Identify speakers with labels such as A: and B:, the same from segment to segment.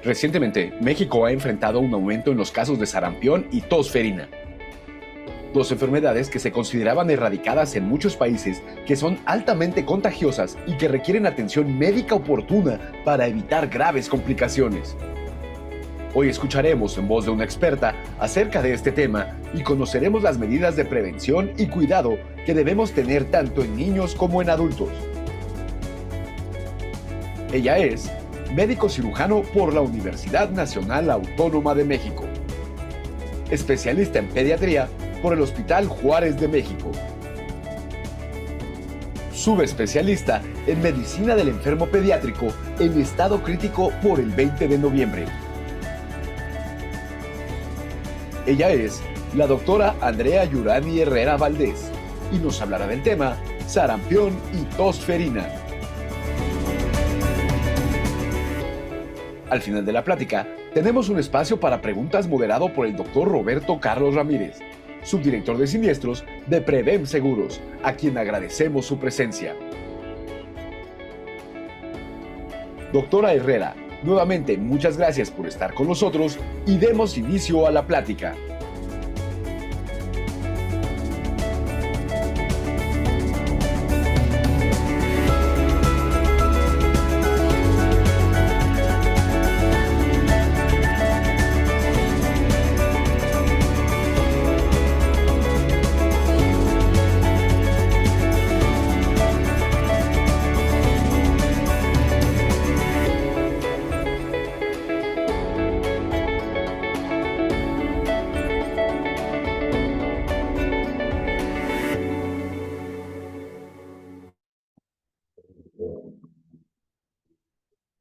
A: Recientemente, México ha enfrentado un aumento en los casos de sarampión y tos ferina, dos enfermedades que se consideraban erradicadas en muchos países, que son altamente contagiosas y que requieren atención médica oportuna para evitar graves complicaciones. Hoy escucharemos en voz de una experta acerca de este tema y conoceremos las medidas de prevención y cuidado que debemos tener tanto en niños como en adultos. Ella es médico cirujano por la Universidad Nacional Autónoma de México, especialista en pediatría por el Hospital Juárez de México, subespecialista en medicina del enfermo pediátrico en estado crítico por el 20 de noviembre. Ella es la doctora Andrea Yurani Herrera Valdés y nos hablará del tema sarampión y tos ferina. Al final de la plática, tenemos un espacio para preguntas moderado por el doctor Roberto Carlos Ramírez, subdirector de siniestros de Prevem Seguros, a quien agradecemos su presencia. Doctora Herrera, nuevamente muchas gracias por estar con nosotros y demos inicio a la plática.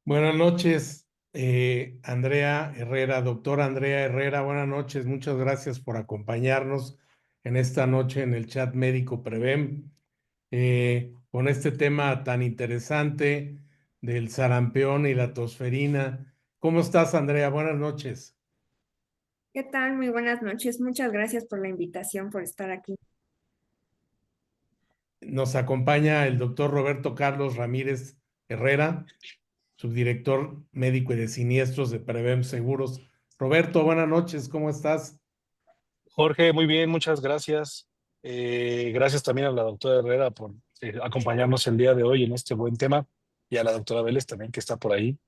B: Buenas noches, Andrea Herrera, doctora Andrea Herrera, buenas noches, muchas gracias por acompañarnos en esta noche en el chat médico Prevem, con este tema tan interesante del sarampión y la tosferina. ¿Cómo estás, Andrea? Buenas noches.
C: ¿Qué tal? Muy buenas noches. Muchas gracias por la invitación, por estar aquí.
B: Nos acompaña el doctor Roberto Carlos Ramírez Herrera, subdirector médico y de siniestros de Prevem Seguros. Roberto, buenas noches, ¿cómo estás?
D: Jorge, muy bien, muchas gracias. Gracias también a la doctora Herrera por acompañarnos el día de hoy en este buen tema y a la doctora Vélez también que está por ahí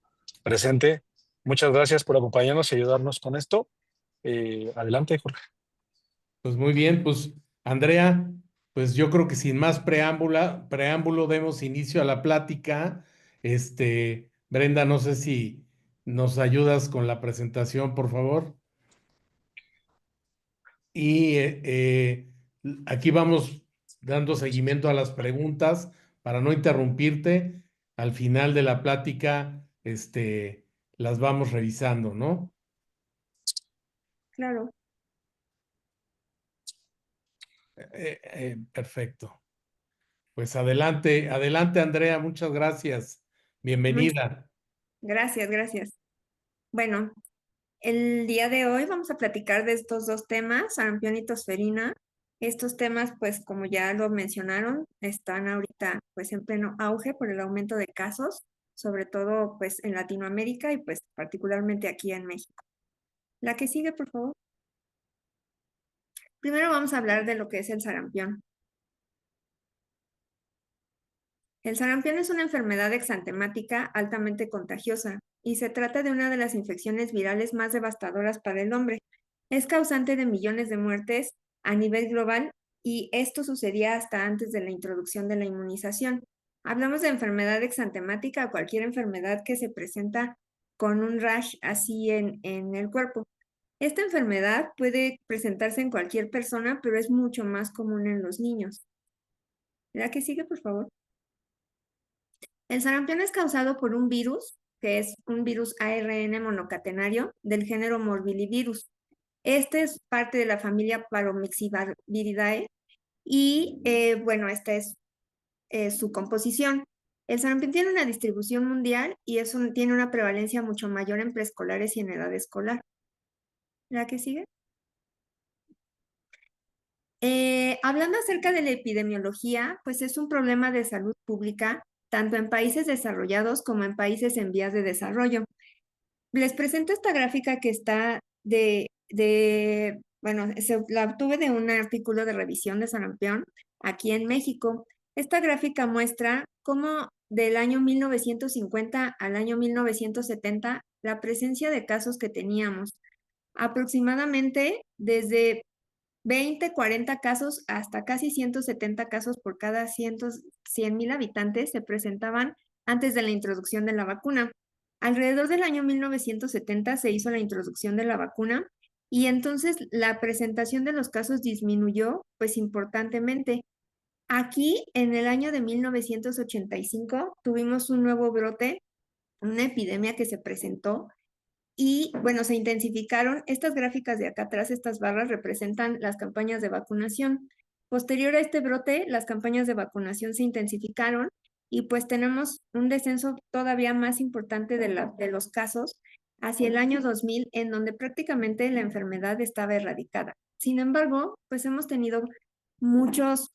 D: presente. Muchas gracias por acompañarnos y ayudarnos con esto. Adelante, Jorge.
B: Pues muy bien, pues Andrea, pues yo creo que sin más preámbulo demos inicio a la plática. Brenda, no sé si nos ayudas con la presentación, por favor. Y aquí vamos dando seguimiento a las preguntas para no interrumpirte. Al final de la plática, las vamos revisando, ¿no?
C: Claro.
B: Perfecto. Pues adelante, adelante, Andrea, muchas gracias. Bienvenida.
C: Gracias, gracias. Bueno, el día de hoy vamos a platicar de estos dos temas, sarampión y tosferina. Estos temas, pues como ya lo mencionaron, están ahorita pues en pleno auge por el aumento de casos, sobre todo pues en Latinoamérica y pues particularmente aquí en México. La que sigue, por favor. Primero vamos a hablar de lo que es el sarampión. El sarampión es una enfermedad exantemática altamente contagiosa y se trata de una de las infecciones virales más devastadoras para el hombre. Es causante de millones de muertes a nivel global y esto sucedía hasta antes de la introducción de la inmunización. Hablamos de enfermedad exantemática o cualquier enfermedad que se presenta con un rash así en el cuerpo. Esta enfermedad puede presentarse en cualquier persona, pero es mucho más común en los niños. ¿La que sigue, por favor? El sarampión es causado por un virus, que es un virus ARN monocatenario del género Morbillivirus. Este es parte de la familia Paromyxiviridae y, bueno, esta es su composición. El sarampión tiene una distribución mundial y tiene una prevalencia mucho mayor en preescolares y en edad escolar. ¿La que sigue? Hablando acerca de la epidemiología, pues es un problema de salud pública tanto en países desarrollados como en países en vías de desarrollo. Les presento esta gráfica que está bueno, la obtuve de un artículo de revisión de sarampión aquí en México. Esta gráfica muestra cómo del año 1950 al año 1970 la presencia de casos que teníamos. Aproximadamente desde 20, 40 casos hasta casi 170 casos por cada 100,000 habitantes se presentaban antes de la introducción de la vacuna. Alrededor del año 1970 se hizo la introducción de la vacuna y entonces la presentación de los casos disminuyó pues importantemente. Aquí en el año de 1985 tuvimos un nuevo brote, una epidemia que se presentó y bueno, se intensificaron. Estas gráficas de acá atrás, estas barras representan las campañas de vacunación. Posterior a este brote, las campañas de vacunación se intensificaron y pues tenemos un descenso todavía más importante de los casos hacia el año 2000, en donde prácticamente la enfermedad estaba erradicada. Sin embargo, pues hemos tenido muchos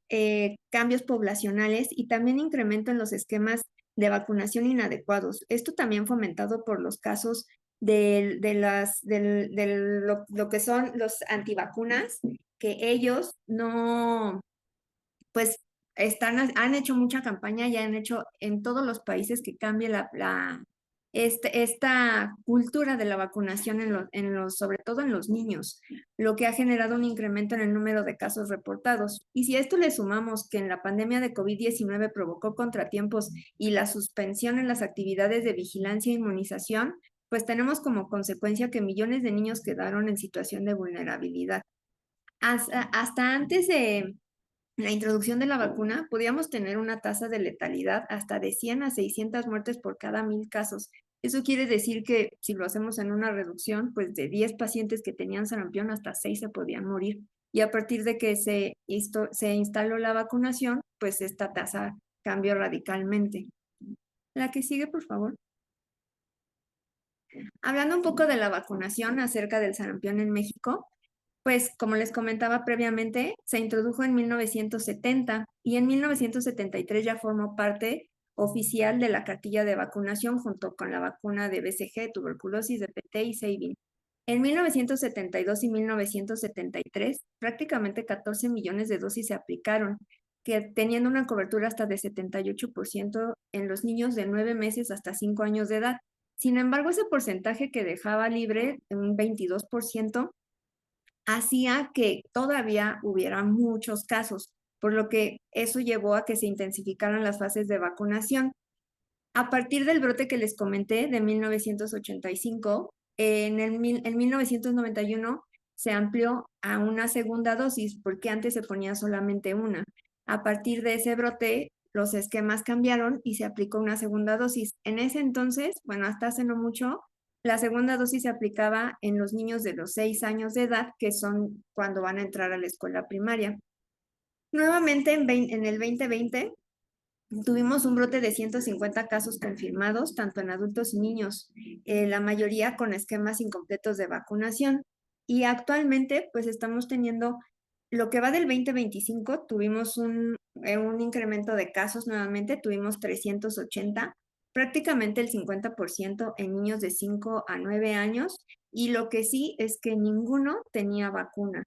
C: cambios poblacionales y también incremento en los esquemas de vacunación inadecuados. Esto también fomentado por los casos de lo que son los antivacunas, que ellos no, pues han hecho mucha campaña y han hecho en todos los países que cambie esta cultura de la vacunación sobre todo en los niños, lo que ha generado un incremento en el número de casos reportados. Y si a esto le sumamos que en la pandemia de COVID-19 provocó contratiempos y la suspensión en las actividades de vigilancia e inmunización, pues tenemos como consecuencia que millones de niños quedaron en situación de vulnerabilidad. Hasta antes de la introducción de la vacuna, podíamos tener una tasa de letalidad hasta de 100 a 600 muertes por cada 1,000 casos. Eso quiere decir que si lo hacemos en una reducción, pues de 10 pacientes que tenían sarampión, hasta 6 se podían morir. Y a partir de que se instaló la vacunación, pues esta tasa cambió radicalmente. La que sigue, por favor. Hablando un poco de la vacunación acerca del sarampión en México, pues como les comentaba previamente, se introdujo en 1970 y en 1973 ya formó parte oficial de la cartilla de vacunación junto con la vacuna de BCG, tuberculosis, DPT y Sabin. En 1972 y 1973, prácticamente 14 millones de dosis se aplicaron, teniendo una cobertura hasta de 78% en los niños de 9 meses hasta 5 años de edad. Sin embargo, ese porcentaje que dejaba libre, un 22%, hacía que todavía hubiera muchos casos, por lo que eso llevó a que se intensificaran las fases de vacunación. A partir del brote que les comenté de 1985, en 1991 se amplió a una segunda dosis, porque antes se ponía solamente una. A partir de ese brote, los esquemas cambiaron y se aplicó una segunda dosis. En ese entonces, bueno, hasta hace no mucho, la segunda dosis se aplicaba en los niños de los 6 años de edad, que son cuando van a entrar a la escuela primaria. Nuevamente, en el 2020, tuvimos un brote de 150 casos confirmados, tanto en adultos y niños, la mayoría con esquemas incompletos de vacunación. Y actualmente, pues estamos teniendo, lo que va del 2025, tuvimos un incremento de casos nuevamente, tuvimos 380, prácticamente el 50% en niños de 5 a 9 años, y lo que sí es que ninguno tenía vacuna.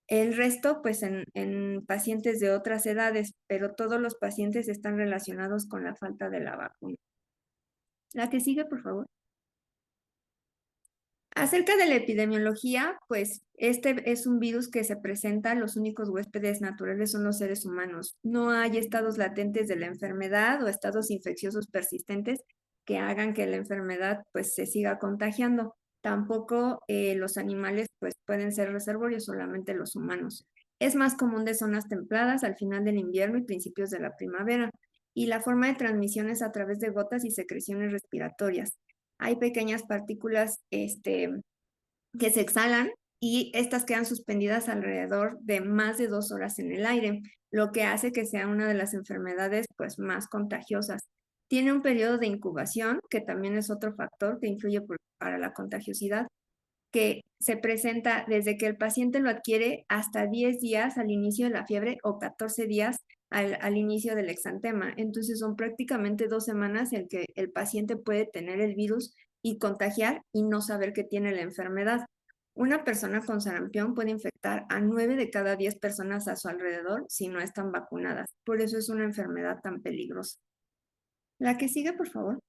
C: El resto, pues en pacientes de otras edades, pero todos los pacientes están relacionados con la falta de la vacuna. La que sigue, por favor. Acerca de la epidemiología, pues este es un virus que se presenta, los únicos huéspedes naturales son los seres humanos. No hay estados latentes de la enfermedad o estados infecciosos persistentes que hagan que la enfermedad pues se siga contagiando. Tampoco los animales pues pueden ser reservorios, solamente los humanos. Es más común de zonas templadas al final del invierno y principios de la primavera. Y la forma de transmisión es a través de gotas y secreciones respiratorias. Hay pequeñas partículas que se exhalan y estas quedan suspendidas alrededor de más de 2 horas en el aire, lo que hace que sea una de las enfermedades pues más contagiosas. Tiene un periodo de incubación, que también es otro factor que influye para la contagiosidad, que se presenta desde que el paciente lo adquiere hasta 10 días al inicio de la fiebre o 14 días al inicio del exantema. Entonces son prácticamente 2 semanas en que el paciente puede tener el virus y contagiar y no saber que tiene la enfermedad. Una persona con sarampión puede infectar a 9 de cada 10 personas a su alrededor si no están vacunadas. Por eso es una enfermedad tan peligrosa. La que sigue, por favor.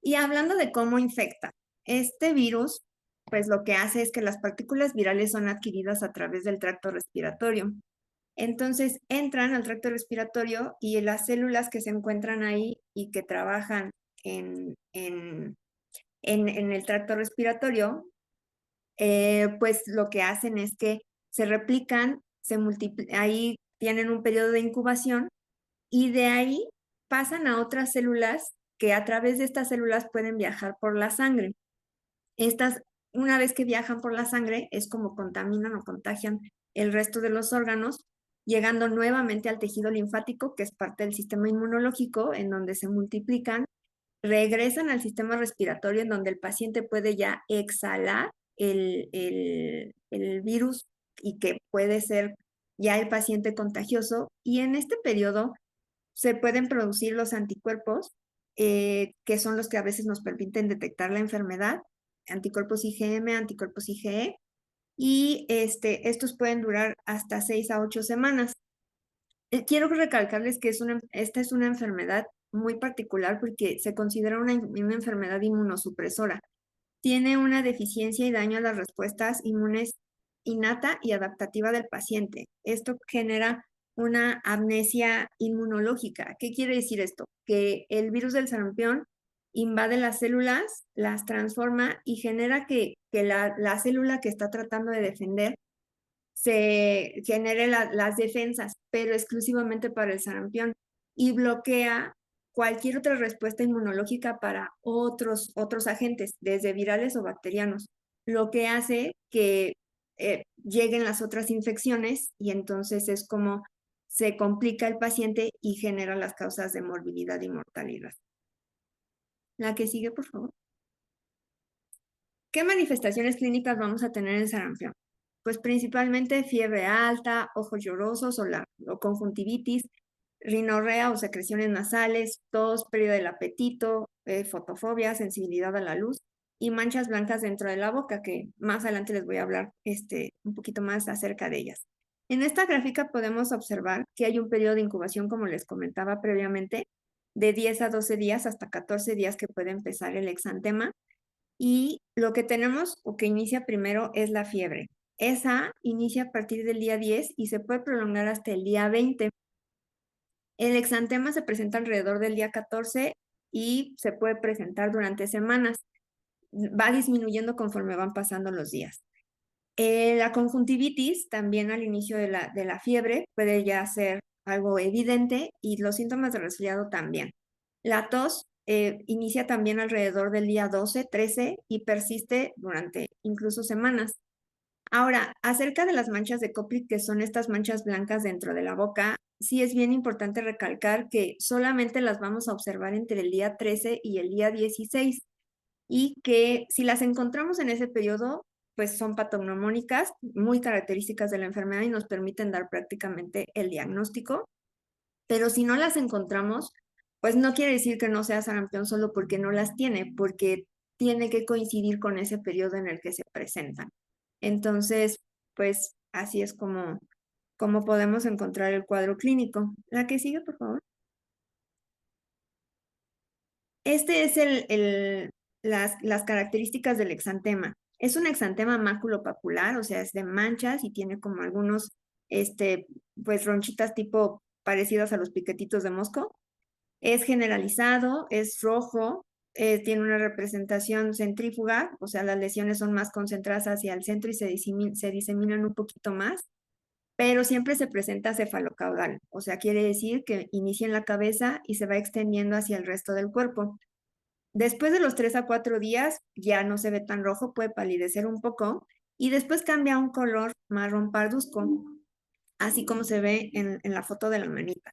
C: Y hablando de cómo infecta, este virus, pues lo que hace es que las partículas virales son adquiridas a través del tracto respiratorio. Entonces entran al tracto respiratorio y las células que se encuentran ahí y que trabajan en el tracto respiratorio, pues lo que hacen es que se replican, ahí tienen un periodo de incubación y de ahí pasan a otras células que a través de estas células pueden viajar por la sangre. Estas, una vez que viajan por la sangre, es como contaminan o contagian el resto de los órganos, llegando nuevamente al tejido linfático, que es parte del sistema inmunológico, en donde se multiplican, regresan al sistema respiratorio, en donde el paciente puede ya exhalar el virus y que puede ser ya el paciente contagioso. Y en este periodo se pueden producir los anticuerpos, que son los que a veces nos permiten detectar la enfermedad, anticuerpos IgM, anticuerpos IgE, y estos pueden durar hasta 6 a 8 semanas. Quiero recalcarles que esta es una enfermedad muy particular porque se considera una enfermedad inmunosupresora. Tiene una deficiencia y daño a las respuestas inmunes innata y adaptativa del paciente. Esto genera una amnesia inmunológica. ¿Qué quiere decir esto? Que el virus del sarampión invade las células, las transforma y genera que la célula que está tratando de defender se genere las defensas, pero exclusivamente para el sarampión, y bloquea cualquier otra respuesta inmunológica para otros agentes, desde virales o bacterianos, lo que hace que lleguen las otras infecciones y entonces es como se complica el paciente y genera las causas de morbilidad y mortalidad. La que sigue, por favor. ¿Qué manifestaciones clínicas vamos a tener en sarampión? Pues principalmente fiebre alta, ojos llorosos o conjuntivitis, rinorrea o secreciones nasales, tos, pérdida del apetito, fotofobia, sensibilidad a la luz y manchas blancas dentro de la boca, que más adelante les voy a hablar un poquito más acerca de ellas. En esta gráfica podemos observar que hay un periodo de incubación, como les comentaba previamente, de 10 a 12 días hasta 14 días que puede empezar el exantema. Y lo que tenemos o que inicia primero es la fiebre. Esa inicia a partir del día 10 y se puede prolongar hasta el día 20. El exantema se presenta alrededor del día 14 y se puede presentar durante semanas. Va disminuyendo conforme van pasando los días. La conjuntivitis también al inicio de la fiebre puede ya ser algo evidente y los síntomas de resfriado también. La tos inicia también alrededor del día 12, 13 y persiste durante incluso semanas. Ahora, acerca de las manchas de Koplik, que son estas manchas blancas dentro de la boca, sí es bien importante recalcar que solamente las vamos a observar entre el día 13 y el día 16 y que si las encontramos en ese periodo, pues son patognomónicas, muy características de la enfermedad y nos permiten dar prácticamente el diagnóstico. Pero si no las encontramos, pues no quiere decir que no sea sarampión solo porque no las tiene, porque tiene que coincidir con ese periodo en el que se presentan. Entonces, pues así es como podemos encontrar el cuadro clínico. La que sigue, por favor. Este es las características del exantema. Es un exantema maculopapular, o sea, es de manchas y tiene como algunos, pues ronchitas tipo parecidas a los piquetitos de mosco. Es generalizado, es rojo, tiene una representación centrífuga, o sea, las lesiones son más concentradas hacia el centro y se diseminan un poquito más, pero siempre se presenta cefalocaudal, o sea, quiere decir que inicia en la cabeza y se va extendiendo hacia el resto del cuerpo. Después de los 3 a 4 días ya no se ve tan rojo, puede palidecer un poco y después cambia a un color marrón parduzco, así como se ve en la foto de la manita.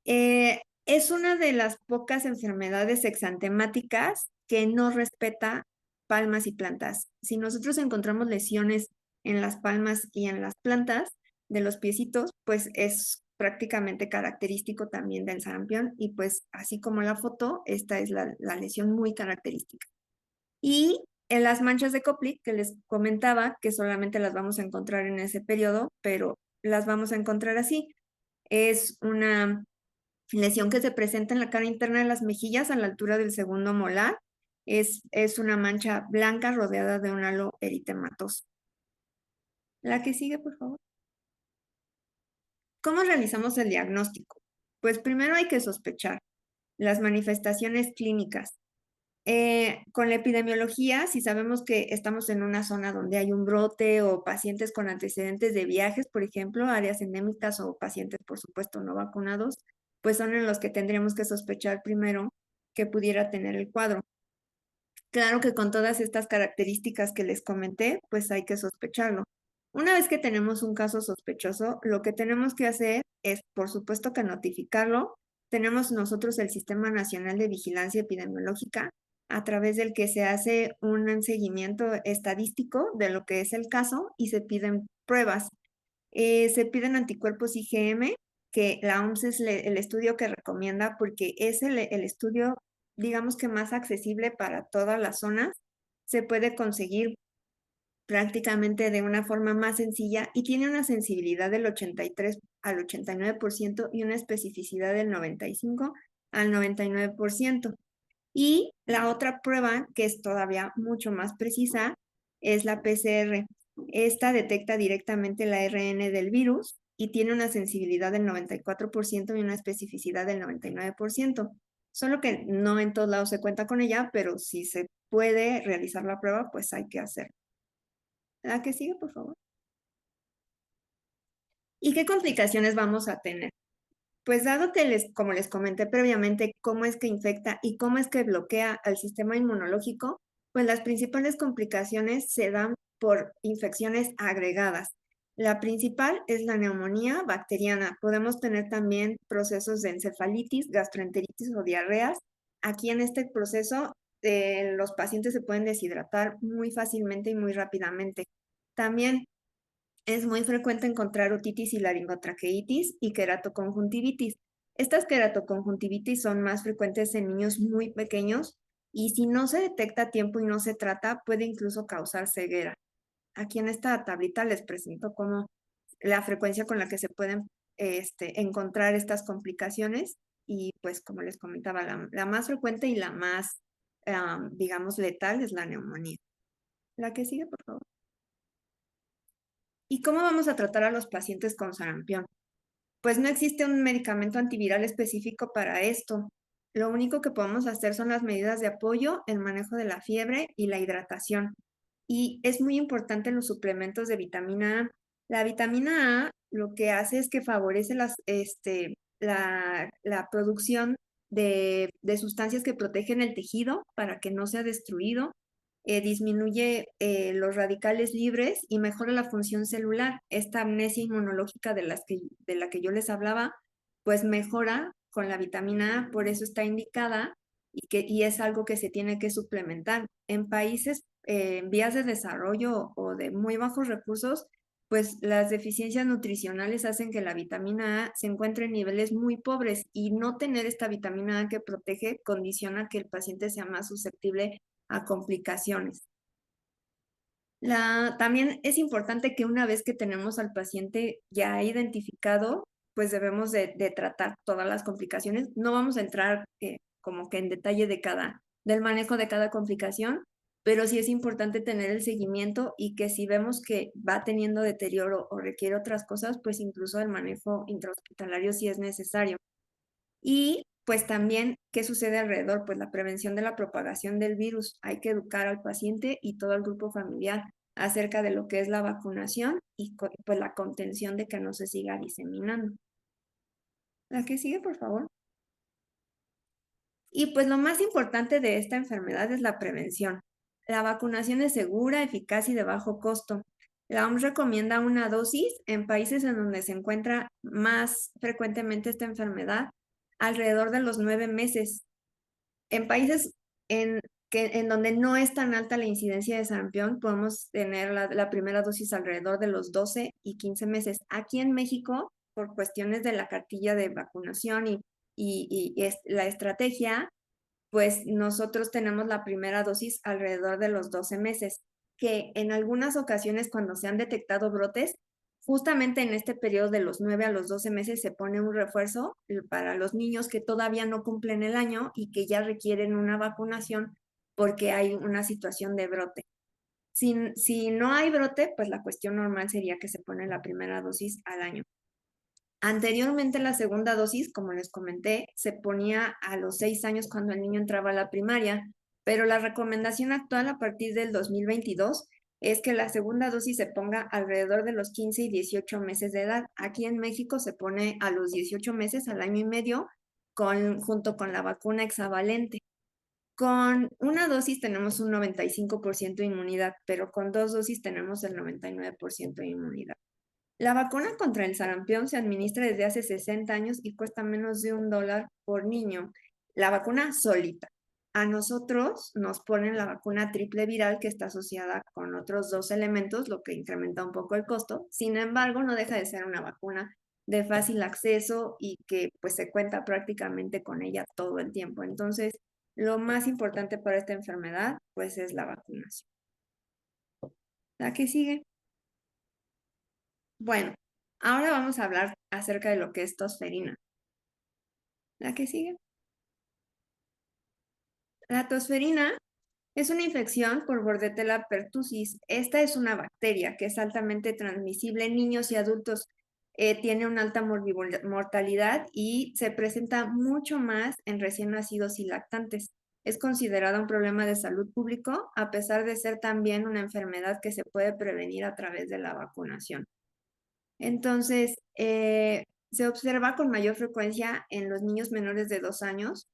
C: Es una de las pocas enfermedades exantemáticas que no respeta palmas y plantas. Si nosotros encontramos lesiones en las palmas y en las plantas de los piecitos, pues es prácticamente característico también del sarampión y pues así como la foto, esta es la lesión muy característica. Y en las manchas de Koplik, que les comentaba que solamente las vamos a encontrar en ese periodo, pero las vamos a encontrar así. Es una lesión que se presenta en la cara interna de las mejillas a la altura del segundo molar. Es una mancha blanca rodeada de un halo eritematoso. La que sigue, por favor. ¿Cómo realizamos el diagnóstico? Pues primero hay que sospechar las manifestaciones clínicas. Con la epidemiología, si sabemos que estamos en una zona donde hay un brote o pacientes con antecedentes de viajes, por ejemplo, áreas endémicas o pacientes, por supuesto, no vacunados, pues son en los que tendríamos que sospechar primero que pudiera tener el cuadro. Claro que con todas estas características que les comenté, pues hay que sospecharlo. Una vez que tenemos un caso sospechoso, lo que tenemos que hacer es, por supuesto, que notificarlo. Tenemos nosotros el Sistema Nacional de Vigilancia Epidemiológica, a través del que se hace un seguimiento estadístico de lo que es el caso y se piden pruebas. Se piden anticuerpos IgM, que la OMS es el estudio que recomienda porque es el estudio, digamos que más accesible para todas las zonas. Se puede conseguir prácticamente de una forma más sencilla y tiene una sensibilidad del 83 al 89% y una especificidad del 95 al 99%. Y la otra prueba, que es todavía mucho más precisa, es la PCR. Esta detecta directamente el ARN del virus y tiene una sensibilidad del 94% y una especificidad del 99%. Solo que no en todos lados se cuenta con ella, pero si se puede realizar la prueba, pues hay que hacerlo. La que sigue, por favor. ¿Y qué complicaciones vamos a tener? Pues dado que como les comenté previamente, cómo es que infecta y cómo es que bloquea al sistema inmunológico, pues las principales complicaciones se dan por infecciones agregadas. La principal es la neumonía bacteriana. Podemos tener también procesos de encefalitis, gastroenteritis o diarreas. Aquí en este proceso, los pacientes se pueden deshidratar muy fácilmente y muy rápidamente. También es muy frecuente encontrar otitis y laringotraqueitis y queratoconjuntivitis. Estas queratoconjuntivitis son más frecuentes en niños muy pequeños y si no se detecta a tiempo y no se trata, puede incluso causar ceguera. Aquí en esta tablita les presento cómo la frecuencia con la que se pueden encontrar estas complicaciones y pues como les comentaba, la más frecuente y la más, digamos, letal es la neumonía. La que sigue, por favor. ¿Y cómo vamos a tratar a los pacientes con sarampión? Pues no existe un medicamento antiviral específico para esto. Lo único que podemos hacer son las medidas de apoyo, el manejo de la fiebre y la hidratación. Y es muy importante los suplementos de vitamina A. La vitamina A lo que hace es que favorece la producción de sustancias que protegen el tejido para que no sea destruido, disminuye los radicales libres y mejora la función celular. Esta amnesia inmunológica de la que yo les hablaba, pues mejora con la vitamina A, por eso está indicada y es algo que se tiene que suplementar. En países en vías de desarrollo o de muy bajos recursos, pues las deficiencias nutricionales hacen que la vitamina A se encuentre en niveles muy pobres y no tener esta vitamina A que protege condiciona que el paciente sea más susceptible a complicaciones. También es importante que una vez que tenemos al paciente ya identificado, pues debemos de tratar todas las complicaciones. No vamos a entrar como que en detalle del manejo de cada complicación, pero sí es importante tener el seguimiento y que si vemos que va teniendo deterioro o requiere otras cosas, pues incluso el manejo intrahospitalario sí es necesario. Y pues también, ¿qué sucede alrededor? Pues la prevención de la propagación del virus. Hay que educar al paciente y todo el grupo familiar acerca de lo que es la vacunación y pues la contención de que no se siga diseminando. La que sigue, por favor. Y pues lo más importante de esta enfermedad es la prevención. La vacunación es segura, eficaz y de bajo costo. La OMS recomienda una dosis en países en donde se encuentra más frecuentemente esta enfermedad, alrededor de los 9 meses. En países en donde no es tan alta la incidencia de sarampión, podemos tener la primera dosis alrededor de los 12 y 15 meses. Aquí en México por cuestiones de la cartilla de vacunación y la estrategia, pues nosotros tenemos la primera dosis alrededor de los 12 meses, que en algunas ocasiones cuando se han detectado brotes, justamente en este periodo de los 9 a los 12 meses se pone un refuerzo para los niños que todavía no cumplen el año y que ya requieren una vacunación porque hay una situación de brote. Si no hay brote, pues la cuestión normal sería que se pone la primera dosis al año. Anteriormente la segunda dosis, como les comenté, se ponía a los 6 años cuando el niño entraba a la primaria, pero la recomendación actual a partir del 2022 es que la segunda dosis se ponga alrededor de los 15 y 18 meses de edad. Aquí en México se pone a los 18 meses, al año y medio, junto con la vacuna hexavalente. Con una dosis tenemos un 95% de inmunidad, pero con 2 dosis tenemos el 99% de inmunidad. La vacuna contra el sarampión se administra desde hace 60 años y cuesta menos de $1 por niño. La vacuna solita. A nosotros nos ponen la vacuna triple viral que está asociada con otros 2 elementos, lo que incrementa un poco el costo. Sin embargo, no deja de ser una vacuna de fácil acceso y que pues se cuenta prácticamente con ella todo el tiempo. Entonces, lo más importante para esta enfermedad pues es la vacunación. ¿La que sigue? Bueno, ahora vamos a hablar acerca de lo que es tosferina. ¿La que sigue? La tosferina es una infección por Bordetella pertussis. Esta es una bacteria que es altamente transmisible en niños y adultos. Tiene una alta mortalidad y se presenta mucho más en recién nacidos y lactantes. Es considerada un problema de salud público, a pesar de ser también una enfermedad que se puede prevenir a través de la vacunación. Entonces, se observa con mayor frecuencia en los niños menores de 2 años,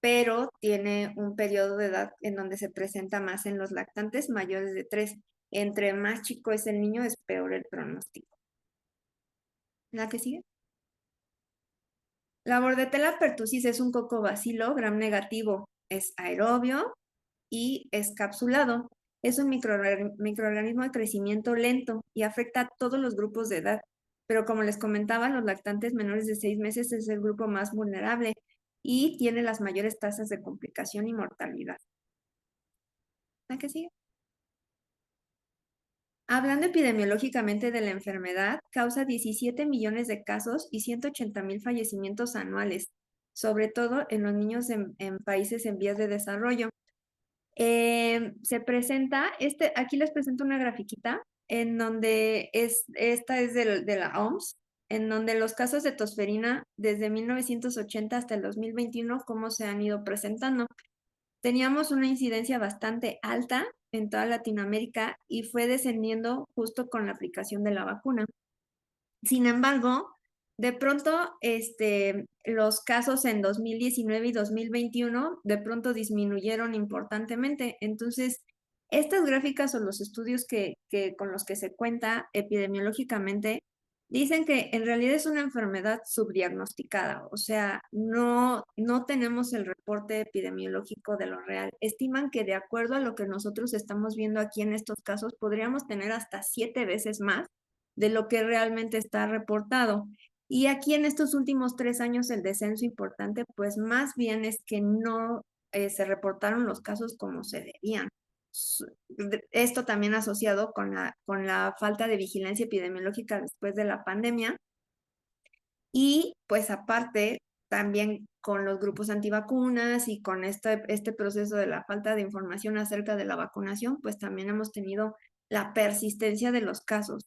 C: pero tiene un periodo de edad en donde se presenta más en los lactantes mayores de 3. Entre más chico es el niño, es peor el pronóstico. ¿La que sigue? La Bordetella pertussis es un cocobacilo gram negativo, es aerobio y es capsulado. Es un microorganismo de crecimiento lento y afecta a todos los grupos de edad. Pero como les comentaba, los lactantes menores de 6 meses es el grupo más vulnerable y tiene las mayores tasas de complicación y mortalidad. ¿La que sigue? Hablando epidemiológicamente de la enfermedad, causa 17 millones de casos y 180,000 fallecimientos anuales, sobre todo en los niños en países en vías de desarrollo. Se presenta, aquí les presento una grafiquita en donde esta es de la OMS, en donde los casos de tosferina desde 1980 hasta el 2021, cómo se han ido presentando. Teníamos una incidencia bastante alta en toda Latinoamérica y fue descendiendo justo con la aplicación de la vacuna. Sin embargo, de pronto, los casos en 2019 y 2021 de pronto disminuyeron importantemente. Entonces, estas gráficas o los estudios con los que se cuenta epidemiológicamente dicen que en realidad es una enfermedad subdiagnosticada, o sea, no tenemos el reporte epidemiológico de lo real. Estiman que de acuerdo a lo que nosotros estamos viendo aquí en estos casos, podríamos tener hasta 7 veces más de lo que realmente está reportado. Y aquí en estos últimos 3 años el descenso importante, pues más bien es que no se reportaron los casos como se debían. Esto también asociado con la falta de vigilancia epidemiológica después de la pandemia. Y pues aparte, también con los grupos antivacunas y con este proceso de la falta de información acerca de la vacunación, pues también hemos tenido la persistencia de los casos.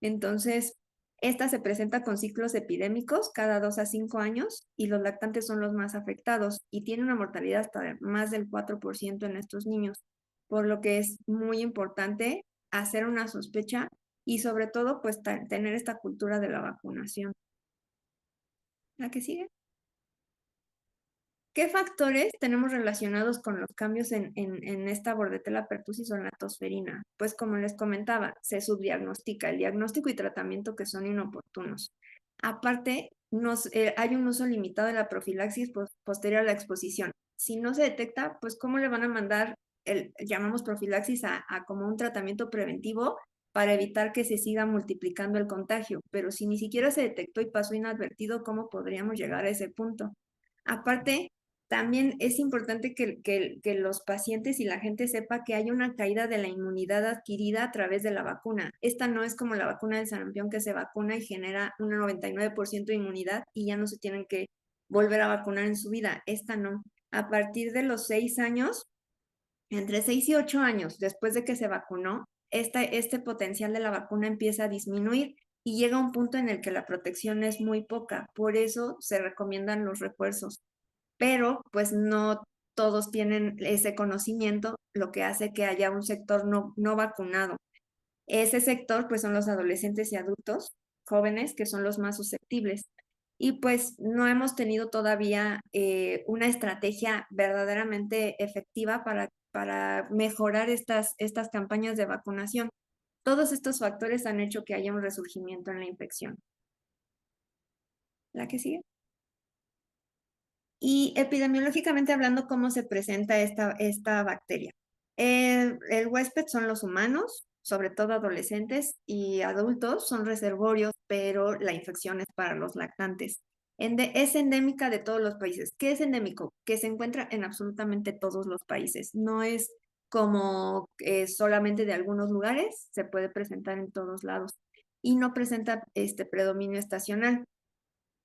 C: Entonces, esta se presenta con ciclos epidémicos cada 2 a 5 años y los lactantes son los más afectados y tiene una mortalidad hasta de más del 4% en estos niños, por lo que es muy importante hacer una sospecha y sobre todo pues tener esta cultura de la vacunación. ¿La que sigue? ¿Qué factores tenemos relacionados con los cambios en esta Bordetella pertussis o en la tosferina? Pues como les comentaba, se subdiagnostica el diagnóstico y tratamiento que son inoportunos. Aparte, hay un uso limitado de la profilaxis posterior a la exposición. Si no se detecta, pues ¿cómo le van a mandar llamamos profilaxis a como un tratamiento preventivo para evitar que se siga multiplicando el contagio, pero si ni siquiera se detectó y pasó inadvertido, ¿cómo podríamos llegar a ese punto? Aparte, también es importante que los pacientes y la gente sepa que hay una caída de la inmunidad adquirida a través de la vacuna. Esta no es como la vacuna del sarampión, que se vacuna y genera un 99% de inmunidad y ya no se tienen que volver a vacunar en su vida. Esta no. A partir de los 6 años, entre 6 y 8 años después de que se vacunó, este potencial de la vacuna empieza a disminuir y llega a un punto en el que la protección es muy poca. Por eso se recomiendan los refuerzos. Pero pues no todos tienen ese conocimiento, lo que hace que haya un sector no vacunado. Ese sector pues son los adolescentes y adultos jóvenes, que son los más susceptibles. Y pues no hemos tenido todavía una estrategia verdaderamente efectiva para mejorar estas campañas de vacunación. Todos estos factores han hecho que haya un resurgimiento en la infección. ¿La que sigue? Y epidemiológicamente hablando, ¿cómo se presenta esta bacteria? El huésped son los humanos, sobre todo adolescentes y adultos, son reservorios, pero la infección es para los lactantes. Es endémica de todos los países. ¿Qué es endémico? Que se encuentra en absolutamente todos los países. No es como solamente de algunos lugares, se puede presentar en todos lados y no presenta predominio estacional.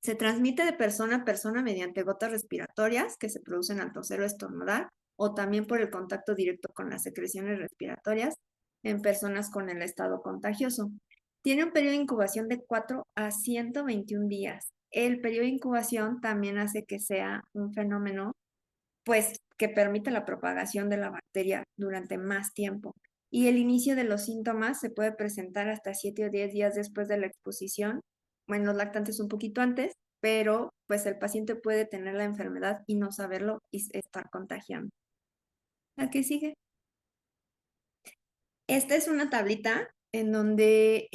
C: Se transmite de persona a persona mediante gotas respiratorias que se producen al toser o estornudar, o también por el contacto directo con las secreciones respiratorias en personas con el estado contagioso. Tiene un periodo de incubación de 4 a 121 días. El periodo de incubación también hace que sea un fenómeno, pues, que permite la propagación de la bacteria durante más tiempo. Y el inicio de los síntomas se puede presentar hasta 7 o 10 días después de la exposición, bueno, los lactantes un poquito antes, pero pues el paciente puede tener la enfermedad y no saberlo y estar contagiando. ¿La que sigue? Esta es una tablita en donde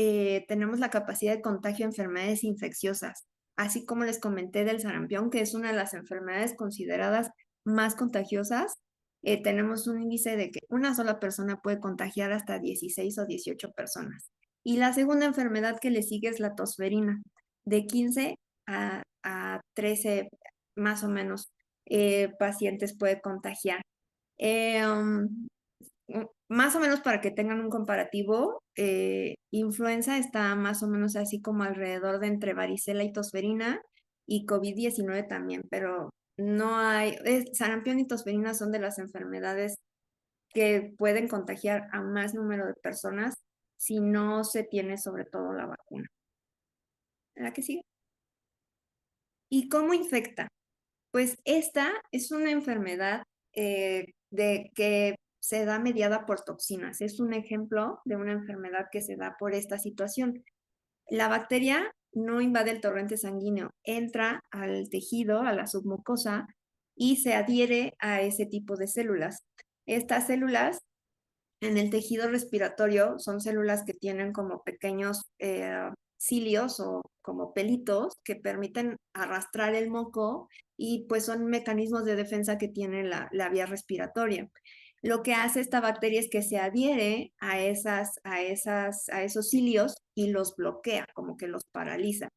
C: tenemos la capacidad de contagio de enfermedades infecciosas, así como les comenté del sarampión, que es una de las enfermedades consideradas más contagiosas. Tenemos un índice de que una sola persona puede contagiar hasta 16 o 18 personas. Y la segunda enfermedad que le sigue es la tosferina, de 15 a 13 más o menos pacientes puede contagiar. Más o menos para que tengan un comparativo, influenza está más o menos así como alrededor de entre varicela y tosferina y COVID-19 también, pero no hay, sarampión y tosferina son de las enfermedades que pueden contagiar a más número de personas si no se tiene sobre todo la vacuna. ¿La que sigue? ¿Y cómo infecta? Pues esta es una enfermedad de que se da mediada por toxinas. Es un ejemplo de una enfermedad que se da por esta situación. La bacteria no invade el torrente sanguíneo, entra al tejido, a la submucosa, y se adhiere a ese tipo de células. Estas células en el tejido respiratorio son células que tienen como pequeños cilios o como pelitos que permiten arrastrar el moco y pues son mecanismos de defensa que tiene la vía respiratoria. Lo que hace esta bacteria es que se adhiere a esos cilios y los bloquea, como que los paraliza.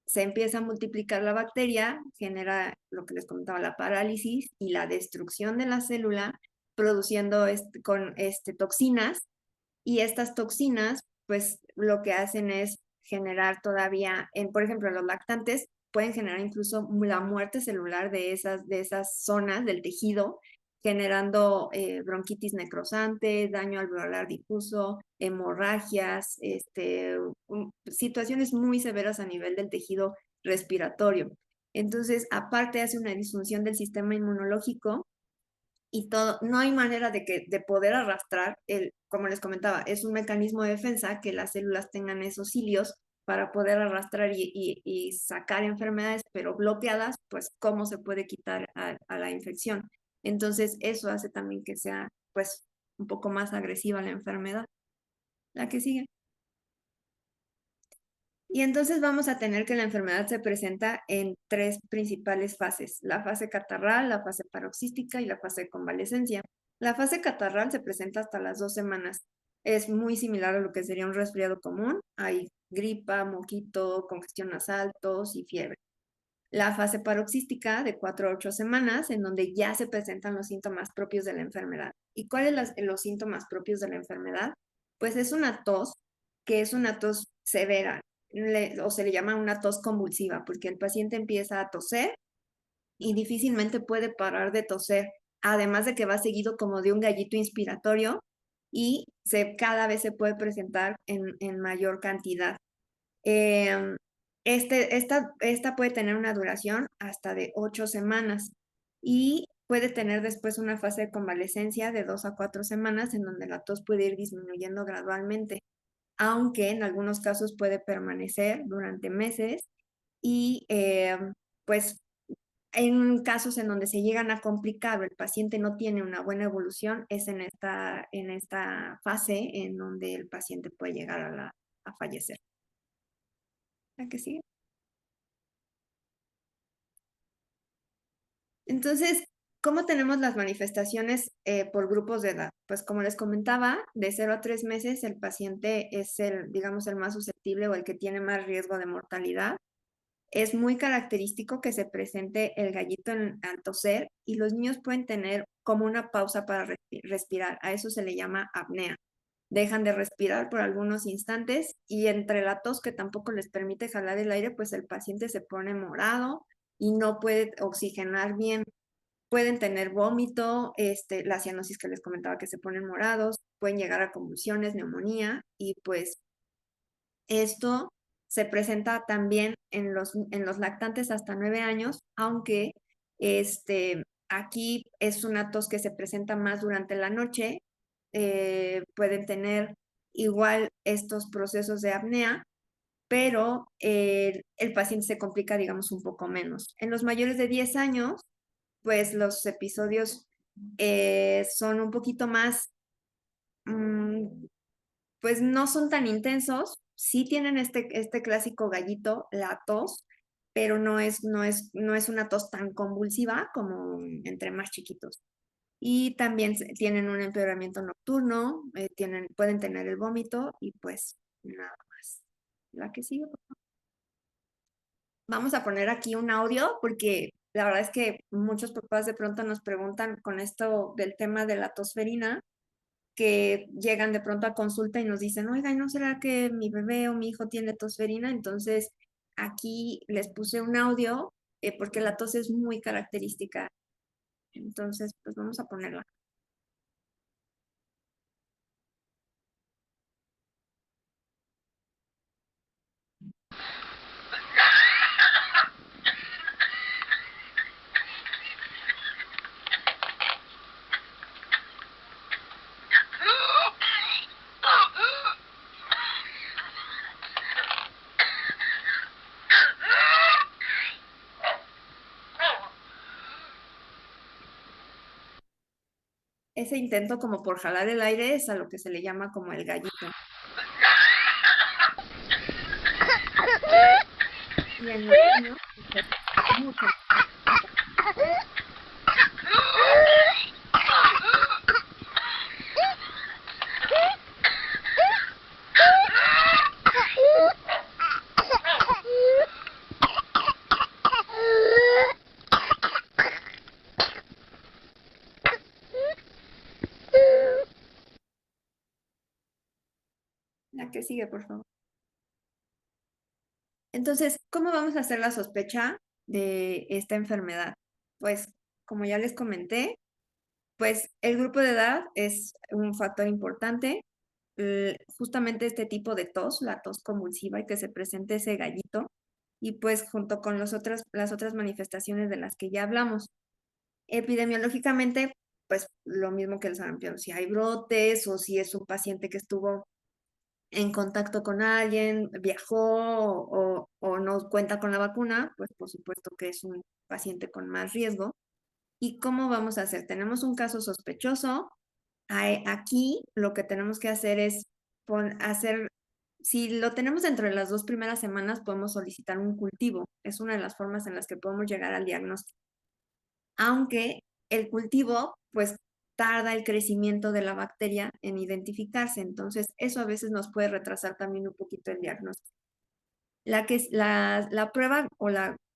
C: Se empieza a multiplicar la bacteria, genera lo que les comentaba, la parálisis y la destrucción de la célula, produciendo toxinas, y estas toxinas, pues lo que hacen es generar todavía, por ejemplo, los lactantes pueden generar incluso la muerte celular de esas zonas del tejido, generando bronquitis necrosante, daño alveolar difuso, hemorragias, situaciones muy severas a nivel del tejido respiratorio. Entonces, aparte hace una disfunción del sistema inmunológico y todo, no hay manera de poder arrastrar, como les comentaba, es un mecanismo de defensa que las células tengan esos cilios para poder arrastrar y sacar enfermedades, pero bloqueadas, pues cómo se puede quitar a la infección. Entonces eso hace también que sea pues un poco más agresiva la enfermedad. La que sigue. Y entonces vamos a tener que la enfermedad se presenta en 3 principales fases: la fase catarral, la fase paroxística y la fase de convalecencia. La fase catarral se presenta hasta las 2 semanas. es muy similar a lo que sería un resfriado común. Hay gripa, moquito, congestión nasal, tos y fiebre. La fase paroxística de 4 a 8 semanas, en donde ya se presentan los síntomas propios de la enfermedad. ¿Y cuáles los síntomas propios de la enfermedad? Pues es una tos, que es una tos severa, o se le llama una tos convulsiva, porque el paciente empieza a toser y difícilmente puede parar de toser, además de que va seguido como de un gallito inspiratorio y cada vez se puede presentar en mayor cantidad. Esta puede tener una duración hasta de 8 semanas y puede tener después una fase de convalecencia de 2 a 4 semanas en donde la tos puede ir disminuyendo gradualmente, aunque en algunos casos puede permanecer durante meses y pues en casos en donde se llegan a complicar o el paciente no tiene una buena evolución, es en esta fase en donde el paciente puede llegar a fallecer. ¿La que sigue? Entonces, ¿cómo tenemos las manifestaciones por grupos de edad? Pues como les comentaba, de 0 a 3 meses el paciente es digamos, el más susceptible o el que tiene más riesgo de mortalidad. Es muy característico que se presente el gallito al toser y los niños pueden tener como una pausa para respirar. A eso se le llama apnea. Dejan de respirar por algunos instantes y entre la tos que tampoco les permite jalar el aire, pues el paciente se pone morado y no puede oxigenar bien. Pueden tener vómito, la cianosis que les comentaba que se ponen morados, pueden llegar a convulsiones, neumonía y pues esto se presenta también en los lactantes hasta 9 años, aunque aquí es una tos que se presenta más durante la noche. Pueden tener igual estos procesos de apnea, pero el paciente se complica, digamos, un poco menos. En los mayores de 10 años, pues los episodios son un poquito más, pues no son tan intensos, sí tienen este clásico gallito, la tos, pero no es una tos tan convulsiva como entre más chiquitos. Y también tienen un empeoramiento nocturno, pueden tener el vómito y pues nada más. La que sigue, por favor. Vamos a poner aquí un audio porque la verdad es que muchos papás de pronto nos preguntan con esto del tema de la tosferina, que llegan de pronto a consulta y nos dicen, oiga, ¿no será que mi bebé o mi hijo tiene tosferina? Entonces, aquí les puse un audio porque la tos es muy característica. Entonces, pues vamos a ponerla. Ese intento como por jalar el aire es a lo que se le llama como el gallito. Y en los niños, pues, mucho. La que sigue, por favor. Entonces, ¿cómo vamos a hacer la sospecha de esta enfermedad? Pues, como ya les comenté, pues el grupo de edad es un factor importante. Justamente este tipo de tos, la tos convulsiva y que se presente ese gallito, y pues junto con las otras manifestaciones de las que ya hablamos. Epidemiológicamente, pues lo mismo que el sarampión, si hay brotes o si es un paciente que estuvo en contacto con alguien, viajó o no cuenta con la vacuna, pues por supuesto que es un paciente con más riesgo. ¿Y cómo vamos a hacer? Tenemos un caso sospechoso. Aquí lo que tenemos que hacer es si lo tenemos dentro de las 2 primeras semanas, podemos solicitar un cultivo. Es una de las formas en las que podemos llegar al diagnóstico. Aunque el cultivo, pues tarda el crecimiento de la bacteria en identificarse. Entonces, eso a veces nos puede retrasar también un poquito el diagnóstico. La prueba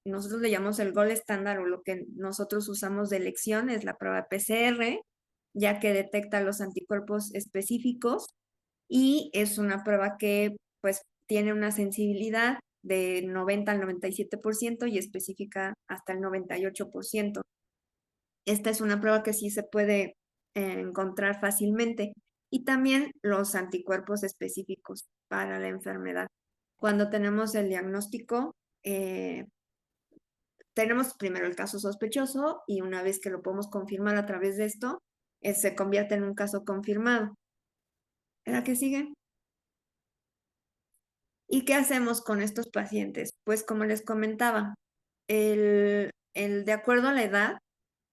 C: nosotros le llamamos el gold estándar o lo que nosotros usamos de elección es la prueba PCR, ya que detecta los anticuerpos específicos y es una prueba que pues tiene una sensibilidad de 90 al 97% y específica hasta el 98%. Esta es una prueba que sí se puede encontrar fácilmente. Y también los anticuerpos específicos para la enfermedad. Cuando tenemos el diagnóstico, tenemos primero el caso sospechoso y una vez que lo podemos confirmar a través de esto, se convierte en un caso confirmado. ¿La que sigue? ¿Y qué hacemos con estos pacientes? Pues como les comentaba, de acuerdo a la edad,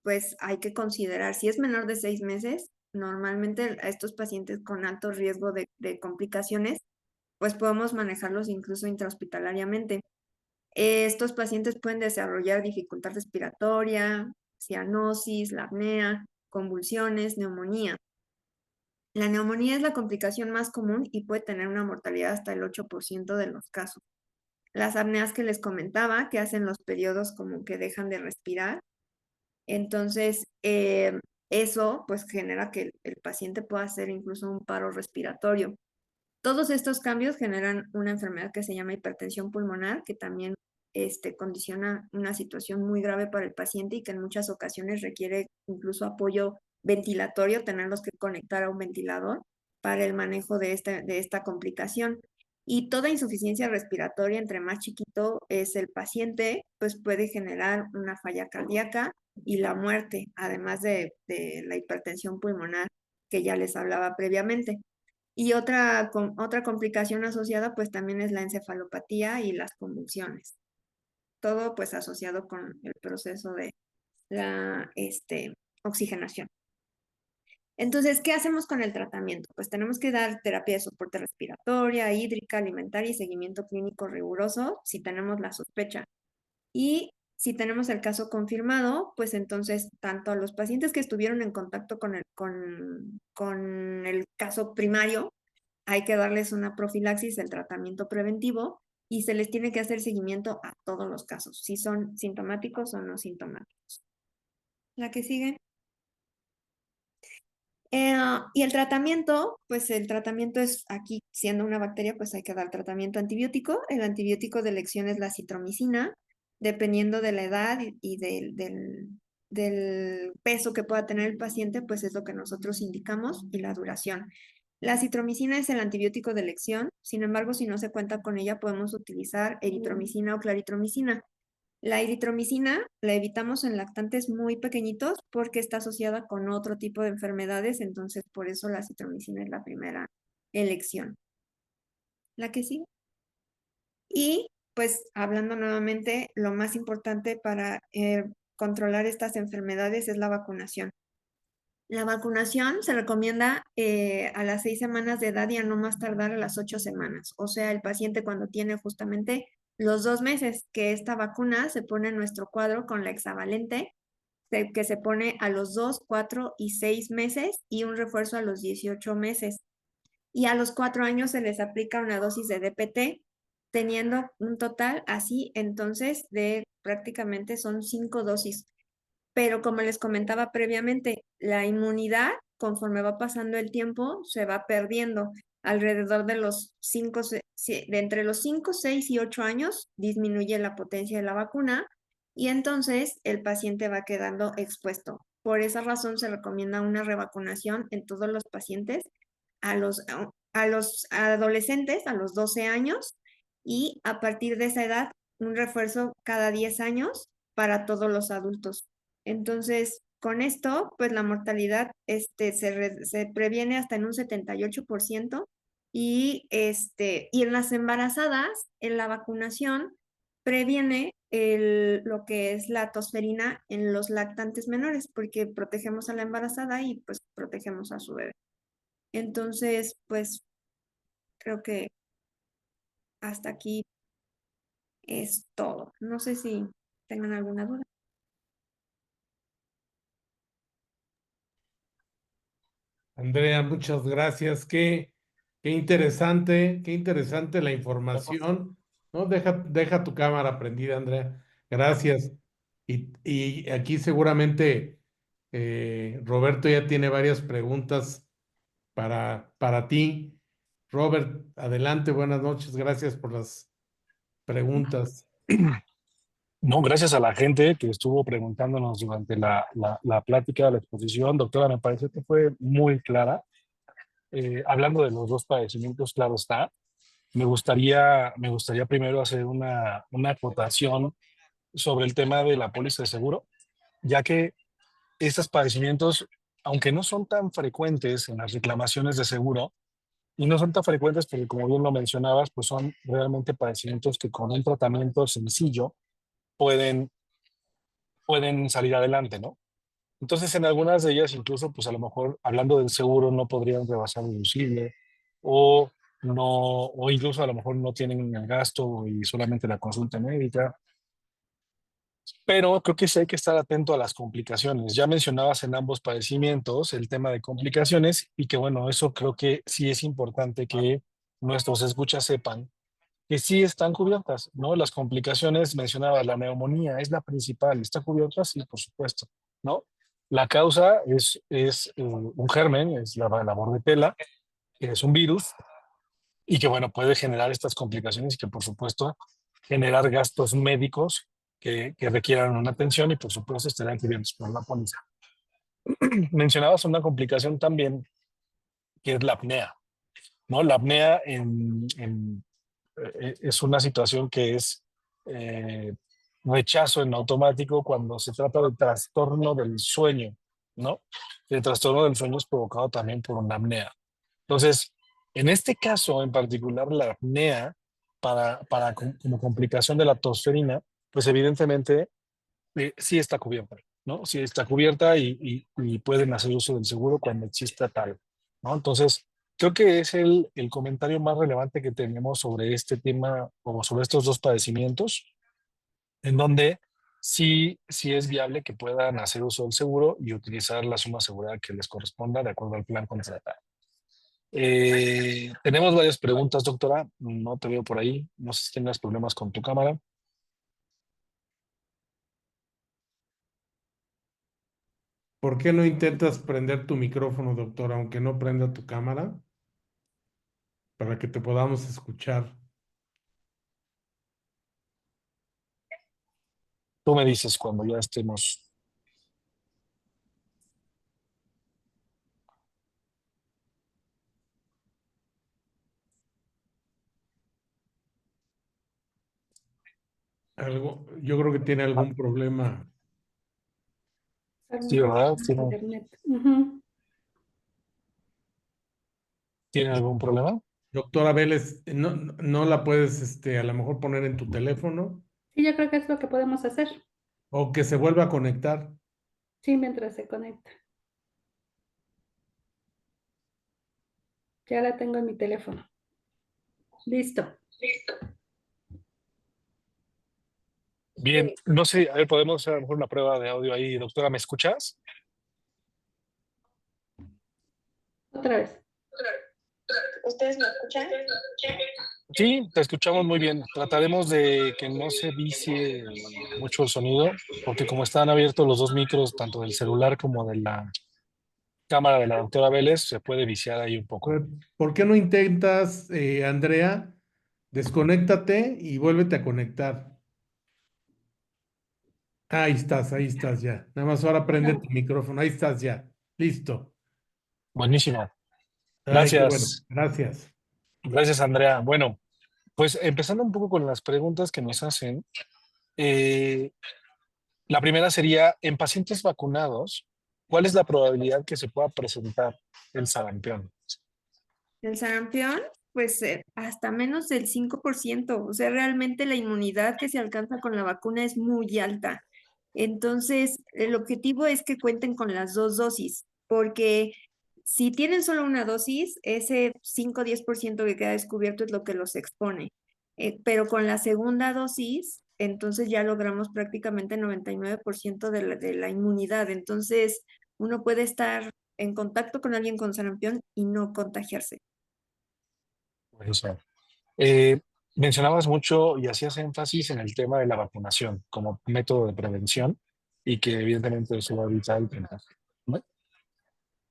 C: pues hay que considerar, si es menor de 6 meses, normalmente a estos pacientes con alto riesgo de complicaciones, pues podemos manejarlos incluso intrahospitalariamente. Estos pacientes pueden desarrollar dificultad respiratoria, cianosis, la apnea, convulsiones, neumonía. La neumonía es la complicación más común y puede tener una mortalidad hasta el 8% de los casos. Las apneas que les comentaba, que hacen los periodos como que dejan de respirar. Entonces, eso pues genera que el paciente pueda hacer incluso un paro respiratorio. Todos estos cambios generan una enfermedad que se llama hipertensión pulmonar, que también condiciona una situación muy grave para el paciente y que en muchas ocasiones requiere incluso apoyo ventilatorio, tenerlos que conectar a un ventilador para el manejo de esta complicación. Y toda insuficiencia respiratoria, entre más chiquito es el paciente, pues puede generar una falla cardíaca y la muerte, además de la hipertensión pulmonar que ya les hablaba previamente. Y otra complicación asociada pues también es la encefalopatía y las convulsiones. Todo pues asociado con el proceso de la oxigenación. Entonces, ¿qué hacemos con el tratamiento? Pues tenemos que dar terapia de soporte respiratoria, hídrica, alimentaria y seguimiento clínico riguroso si tenemos la sospecha. Y si tenemos el caso confirmado, pues entonces tanto a los pacientes que estuvieron en contacto con el caso primario, hay que darles una profilaxis, el tratamiento preventivo, y se les tiene que hacer seguimiento a todos los casos, si son sintomáticos o no sintomáticos. La que sigue. Y el tratamiento, pues el tratamiento es aquí, siendo una bacteria, pues hay que dar tratamiento antibiótico. El antibiótico de elección es la citromicina, dependiendo de la edad y del peso que pueda tener el paciente, pues es lo que nosotros indicamos y la duración. La citromicina es el antibiótico de elección, sin embargo, si no se cuenta con ella, podemos utilizar eritromicina o claritromicina. La eritromicina la evitamos en lactantes muy pequeñitos porque está asociada con otro tipo de enfermedades, entonces por eso la citromicina es la primera elección. La que sí. Y pues hablando nuevamente, lo más importante para controlar estas enfermedades es la vacunación. La vacunación se recomienda a las 6 semanas de edad y a no más tardar a las 8 semanas. O sea, el paciente cuando tiene justamente los 2 meses que esta vacuna se pone en nuestro cuadro con la hexavalente, que se pone a los 2, 4 y 6 meses y un refuerzo a los 18 meses. Y a los 4 años se les aplica una dosis de DPT, teniendo un total así entonces de prácticamente son 5 dosis. Pero como les comentaba previamente, la inmunidad, conforme va pasando el tiempo, se va perdiendo. Alrededor de los entre los 5, 6 y 8 años disminuye la potencia de la vacuna y entonces el paciente va quedando expuesto. Por esa razón se recomienda una revacunación en todos los pacientes a los adolescentes, a los 12 años, y a partir de esa edad, un refuerzo cada 10 años para todos los adultos. Entonces, con esto, pues la mortalidad se previene hasta en un 78% y en las embarazadas, en la vacunación, previene lo que es la tosferina en los lactantes menores, porque protegemos a la embarazada y pues protegemos a su bebé. Entonces, pues creo que hasta aquí es todo. No sé si tengan alguna duda.
B: Andrea, muchas gracias. Qué interesante la información. No, deja tu cámara prendida, Andrea. Gracias. Y aquí seguramente Roberto ya tiene varias preguntas para ti. Robert, adelante, buenas noches. Gracias por las preguntas.
D: No, gracias a la gente que estuvo preguntándonos durante la plática, la exposición. Doctora, me parece que fue muy clara. Hablando de los dos padecimientos, claro está. Me gustaría primero hacer una acotación sobre el tema de la póliza de seguro, ya que estos padecimientos, aunque no son tan frecuentes en las reclamaciones de seguro, y no son tan frecuentes porque, como bien lo mencionabas, pues son realmente padecimientos que con un tratamiento sencillo pueden, pueden salir adelante, ¿no? Entonces, en algunas de ellas, incluso, pues a lo mejor, hablando del seguro, no podrían rebasar el deducible o no, o incluso a lo mejor no tienen el gasto y solamente la consulta médica. Pero creo que sí hay que estar atento a las complicaciones. Ya mencionabas en ambos padecimientos el tema de complicaciones y que bueno, eso creo que sí es importante que nuestros escuchas sepan que sí están cubiertas, ¿no? Las complicaciones, mencionaba, la neumonía es la principal, ¿está cubierta? Sí, por supuesto, ¿no? La causa es un germen, es la bordetela, que es un virus y que, bueno, puede generar estas complicaciones y que, por supuesto, generar gastos médicos que requieran una atención y, por supuesto, estarán cubiertos por la póliza. Mencionabas una complicación también que es la apnea, ¿no? La apnea es una situación que es eh, rechazo en automático cuando se trata del trastorno del sueño, ¿no? El trastorno del sueño es provocado también por una apnea. Entonces, en este caso en particular, la apnea, como complicación de la tosferina, pues evidentemente sí está cubierta, ¿no? Sí está cubierta y pueden hacer uso del seguro cuando exista tal, ¿no? Entonces, creo que es el comentario más relevante que tenemos sobre este tema o sobre estos dos padecimientos, en donde sí es viable que puedan hacer uso del seguro y utilizar la suma asegurada que les corresponda de acuerdo al plan contratado. Tenemos varias preguntas, doctora. No te veo por ahí. No sé si tienes problemas con tu cámara.
B: ¿Por qué no intentas prender tu micrófono, doctor, aunque no prenda tu cámara, para que te podamos escuchar?
D: Tú me dices cuando ya estemos.
B: Yo creo que tiene algún problema.
D: Sí, ¿verdad?
E: Internet. Ujú.
D: ¿Tiene algún problema?
B: Doctora Vélez, no la puedes, a lo mejor poner en tu teléfono
E: Sí, yo creo que es lo que podemos hacer.
B: o que se vuelva a conectar.
E: Sí, mientras se conecta. Ya la tengo en mi teléfono. Listo.
D: Bien, no sé, a ver, podemos hacer a lo mejor una prueba de audio ahí. Doctora, ¿me escuchas?
E: Otra vez.
C: ¿Ustedes me escuchan?
D: Sí, te escuchamos muy bien. Trataremos de que no se vicie mucho el sonido, porque como están abiertos los dos micros, tanto del celular como de la cámara de la doctora Vélez, se puede viciar ahí un
B: A
D: poco.
B: ver, ¿por qué no intentas, Andrea? Desconéctate y vuélvete a conectar. Ahí estás ya. Nada más ahora prende tu micrófono. Ahí estás ya. Listo.
D: Buenísimo.
B: Ay, qué bueno.
D: Gracias.
B: Gracias.
D: Gracias, Andrea. Bueno, pues empezando un poco con las preguntas que nos hacen. eh, la primera sería, en pacientes vacunados, ¿cuál es la probabilidad que se pueda presentar el sarampión?
C: El sarampión, pues hasta menos del 5%. O sea, realmente la inmunidad que se alcanza con la vacuna es muy alta. Entonces, el objetivo es que cuenten con las dos dosis, porque si tienen solo una dosis, ese 5 o 10% que queda descubierto es lo que los expone. Pero con la segunda dosis, entonces ya logramos prácticamente 99% de la inmunidad. Entonces, uno puede estar en contacto con alguien con sarampión y no contagiarse.
D: Buenísimo. Mencionabas mucho y hacías énfasis en el tema de la vacunación como método de prevención y que evidentemente eso va a evitar el contagio, ¿no?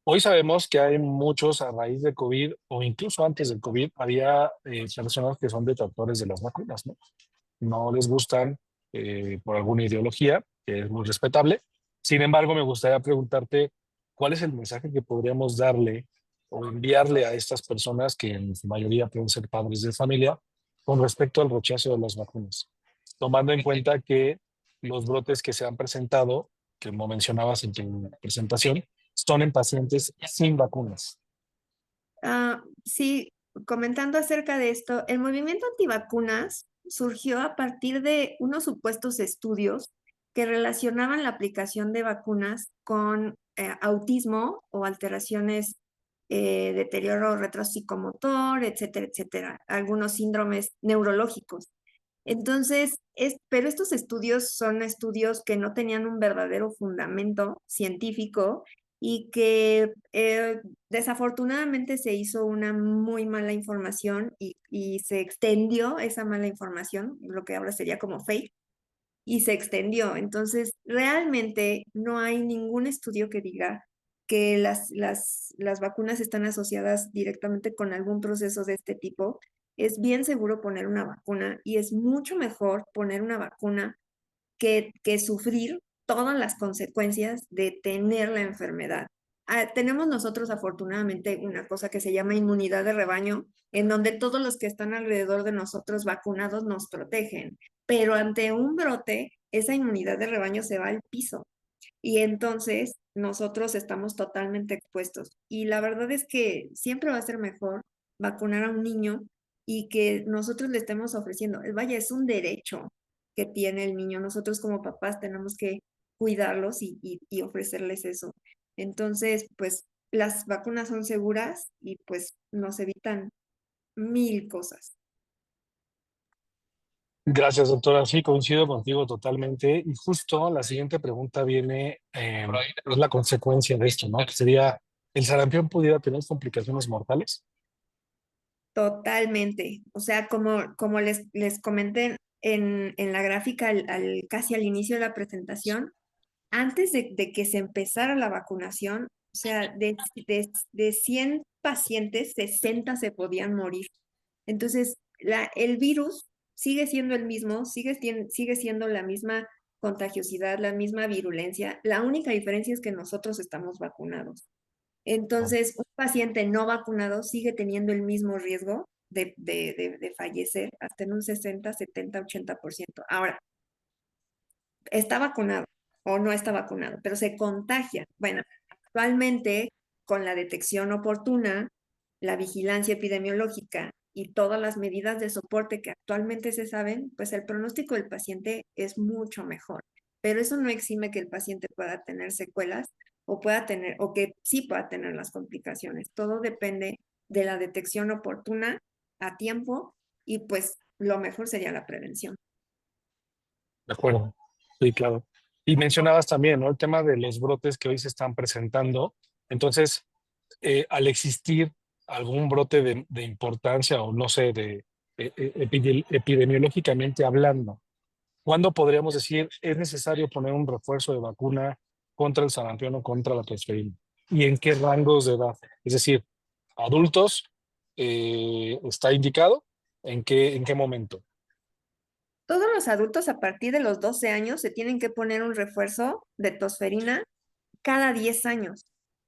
D: Hoy sabemos que hay muchos a raíz de COVID o incluso antes del COVID había personas que son detractores de las vacunas, ¿no? No les gustan por alguna ideología, que es muy respetable. Sin embargo, me gustaría preguntarte cuál es el mensaje que podríamos darle o enviarle a estas personas que en su mayoría pueden ser padres de familia con respecto al rechazo de las vacunas, tomando en cuenta que los brotes que se han presentado, que no mencionabas en tu presentación, son en pacientes sin vacunas.
C: Sí, comentando acerca de esto, el movimiento antivacunas surgió a partir de unos supuestos estudios que relacionaban la aplicación de vacunas con autismo o alteraciones, deterioro retraso psicomotor, etcétera, etcétera, algunos síndromes neurológicos. Entonces, pero estos estudios son estudios que no tenían un verdadero fundamento científico y que desafortunadamente se hizo una muy mala información y se extendió esa mala información, lo que ahora sería como fake, y se extendió. Entonces, realmente no hay ningún estudio que diga que las vacunas están asociadas directamente con algún proceso de este tipo. Es bien seguro poner una vacuna y es mucho mejor poner una vacuna que sufrir todas las consecuencias de tener la enfermedad. Tenemos nosotros afortunadamente una cosa que se llama inmunidad de rebaño, en donde todos los que están alrededor de nosotros vacunados nos protegen, pero ante un brote, esa inmunidad de rebaño se va al piso y entonces nosotros estamos totalmente expuestos. Y la verdad es que siempre va a ser mejor vacunar a un niño y que nosotros le estemos ofreciendo. Vaya, es un derecho que tiene el niño. Nosotros como papás tenemos que cuidarlos y ofrecerles eso. Entonces, pues las vacunas son seguras y pues nos evitan mil cosas.
D: Gracias, doctora. Sí, coincido contigo totalmente. Y justo la siguiente pregunta viene, es la consecuencia de esto, ¿no? Que sería, ¿el sarampión pudiera tener complicaciones mortales?
C: Totalmente. O sea, como les comenté en la gráfica casi al inicio de la presentación, antes de que se empezara la vacunación, o sea, de 100 pacientes, 60 se podían morir. Entonces, el virus sigue siendo el mismo, sigue siendo la misma contagiosidad, la misma virulencia. La única diferencia es que nosotros estamos vacunados. Entonces, un paciente no vacunado sigue teniendo el mismo riesgo de fallecer hasta en un 60, 70, 80%. Ahora, está vacunado o no está vacunado, pero se contagia. Bueno, actualmente con la detección oportuna, la vigilancia epidemiológica y todas las medidas de soporte que actualmente se saben, pues el pronóstico del paciente es mucho mejor. Pero eso no exime que el paciente pueda tener secuelas o que sí pueda tener las complicaciones. Todo depende de la detección oportuna a tiempo y pues lo mejor sería la prevención.
D: De acuerdo. Sí, claro. Y mencionabas también, ¿no? El tema de los brotes que hoy se están presentando. Entonces, al existir algún brote de importancia o no sé, epidemiológicamente hablando, ¿cuándo podríamos decir es necesario poner un refuerzo de vacuna contra el sarampión o contra la tosferina? ¿Y en qué rangos de edad? Es decir, adultos, ¿está indicado? En qué momento?
C: Todos los adultos a partir de los 12 años se tienen que poner un refuerzo de tosferina cada 10 años.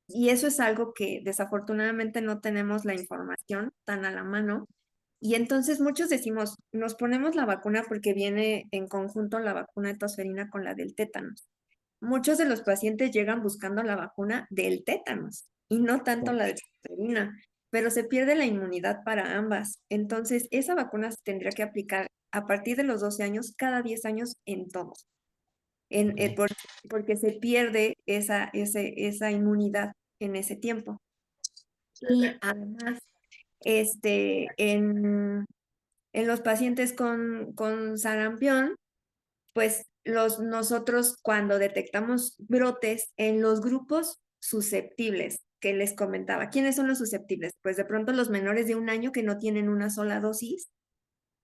C: Y eso es algo que desafortunadamente no tenemos la información tan a la mano. Y entonces muchos decimos, nos ponemos la vacuna porque viene en conjunto la vacuna de tosferina con la del tétanos. Muchos de los pacientes llegan buscando la vacuna del tétanos y no tanto la de tosferina, pero se pierde la inmunidad para ambas. Entonces, esa vacuna se tendría que aplicar a partir de los 12 años, cada 10 años en todos, porque se pierde esa inmunidad en ese tiempo. Y además, en los pacientes con sarampión, pues nosotros cuando detectamos brotes en los grupos susceptibles, que les comentaba. ¿Quiénes son los susceptibles? Pues de pronto los menores de 1 año que no tienen una sola dosis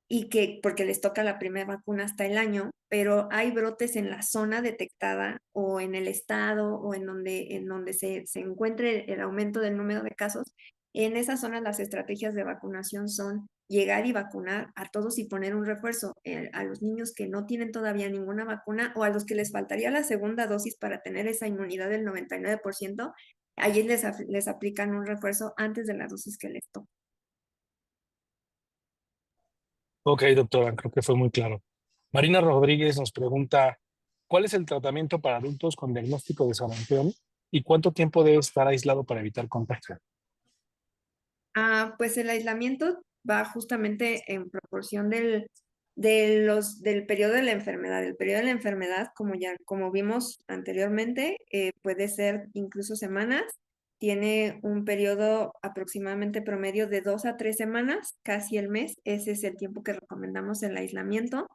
C: y que porque les toca la primera vacuna hasta el año, pero hay brotes en la zona detectada o en el estado o en donde se encuentre el aumento del número de casos. En esas zonas las estrategias de vacunación son llegar y vacunar a todos y poner un refuerzo a los niños que no tienen todavía ninguna vacuna o a los que les faltaría la segunda dosis para tener esa inmunidad del 99%, allí les aplican un refuerzo antes de la dosis que les toca.
D: Ok, doctora, creo que fue muy claro. Marina Rodríguez nos pregunta, ¿cuál es el tratamiento para adultos con diagnóstico de sarampión y cuánto tiempo debe estar aislado para evitar contagio?
C: Pues el aislamiento va justamente en proporción del periodo de la enfermedad. El periodo de la enfermedad, como vimos anteriormente, puede ser incluso semanas. Tiene un periodo aproximadamente promedio de 2 a 3 semanas, casi el mes. Ese es el tiempo que recomendamos el aislamiento.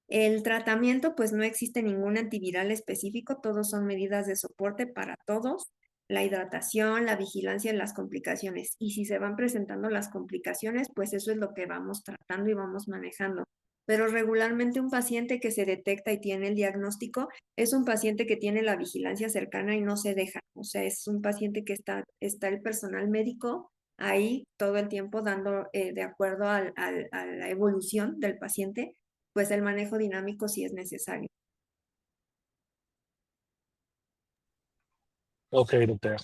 C: El tratamiento, pues no existe ningún antiviral específico, todos son medidas de soporte para todos, la hidratación, la vigilancia en las complicaciones. Y si se van presentando las complicaciones, pues eso es lo que vamos tratando y vamos manejando. Pero regularmente un paciente que se detecta y tiene el diagnóstico es un paciente que tiene la vigilancia cercana y no se deja. O sea, es un paciente que está el personal médico ahí todo el tiempo dando, de acuerdo a la evolución del paciente, pues el manejo dinámico sí es necesario.
D: Ok, doctora.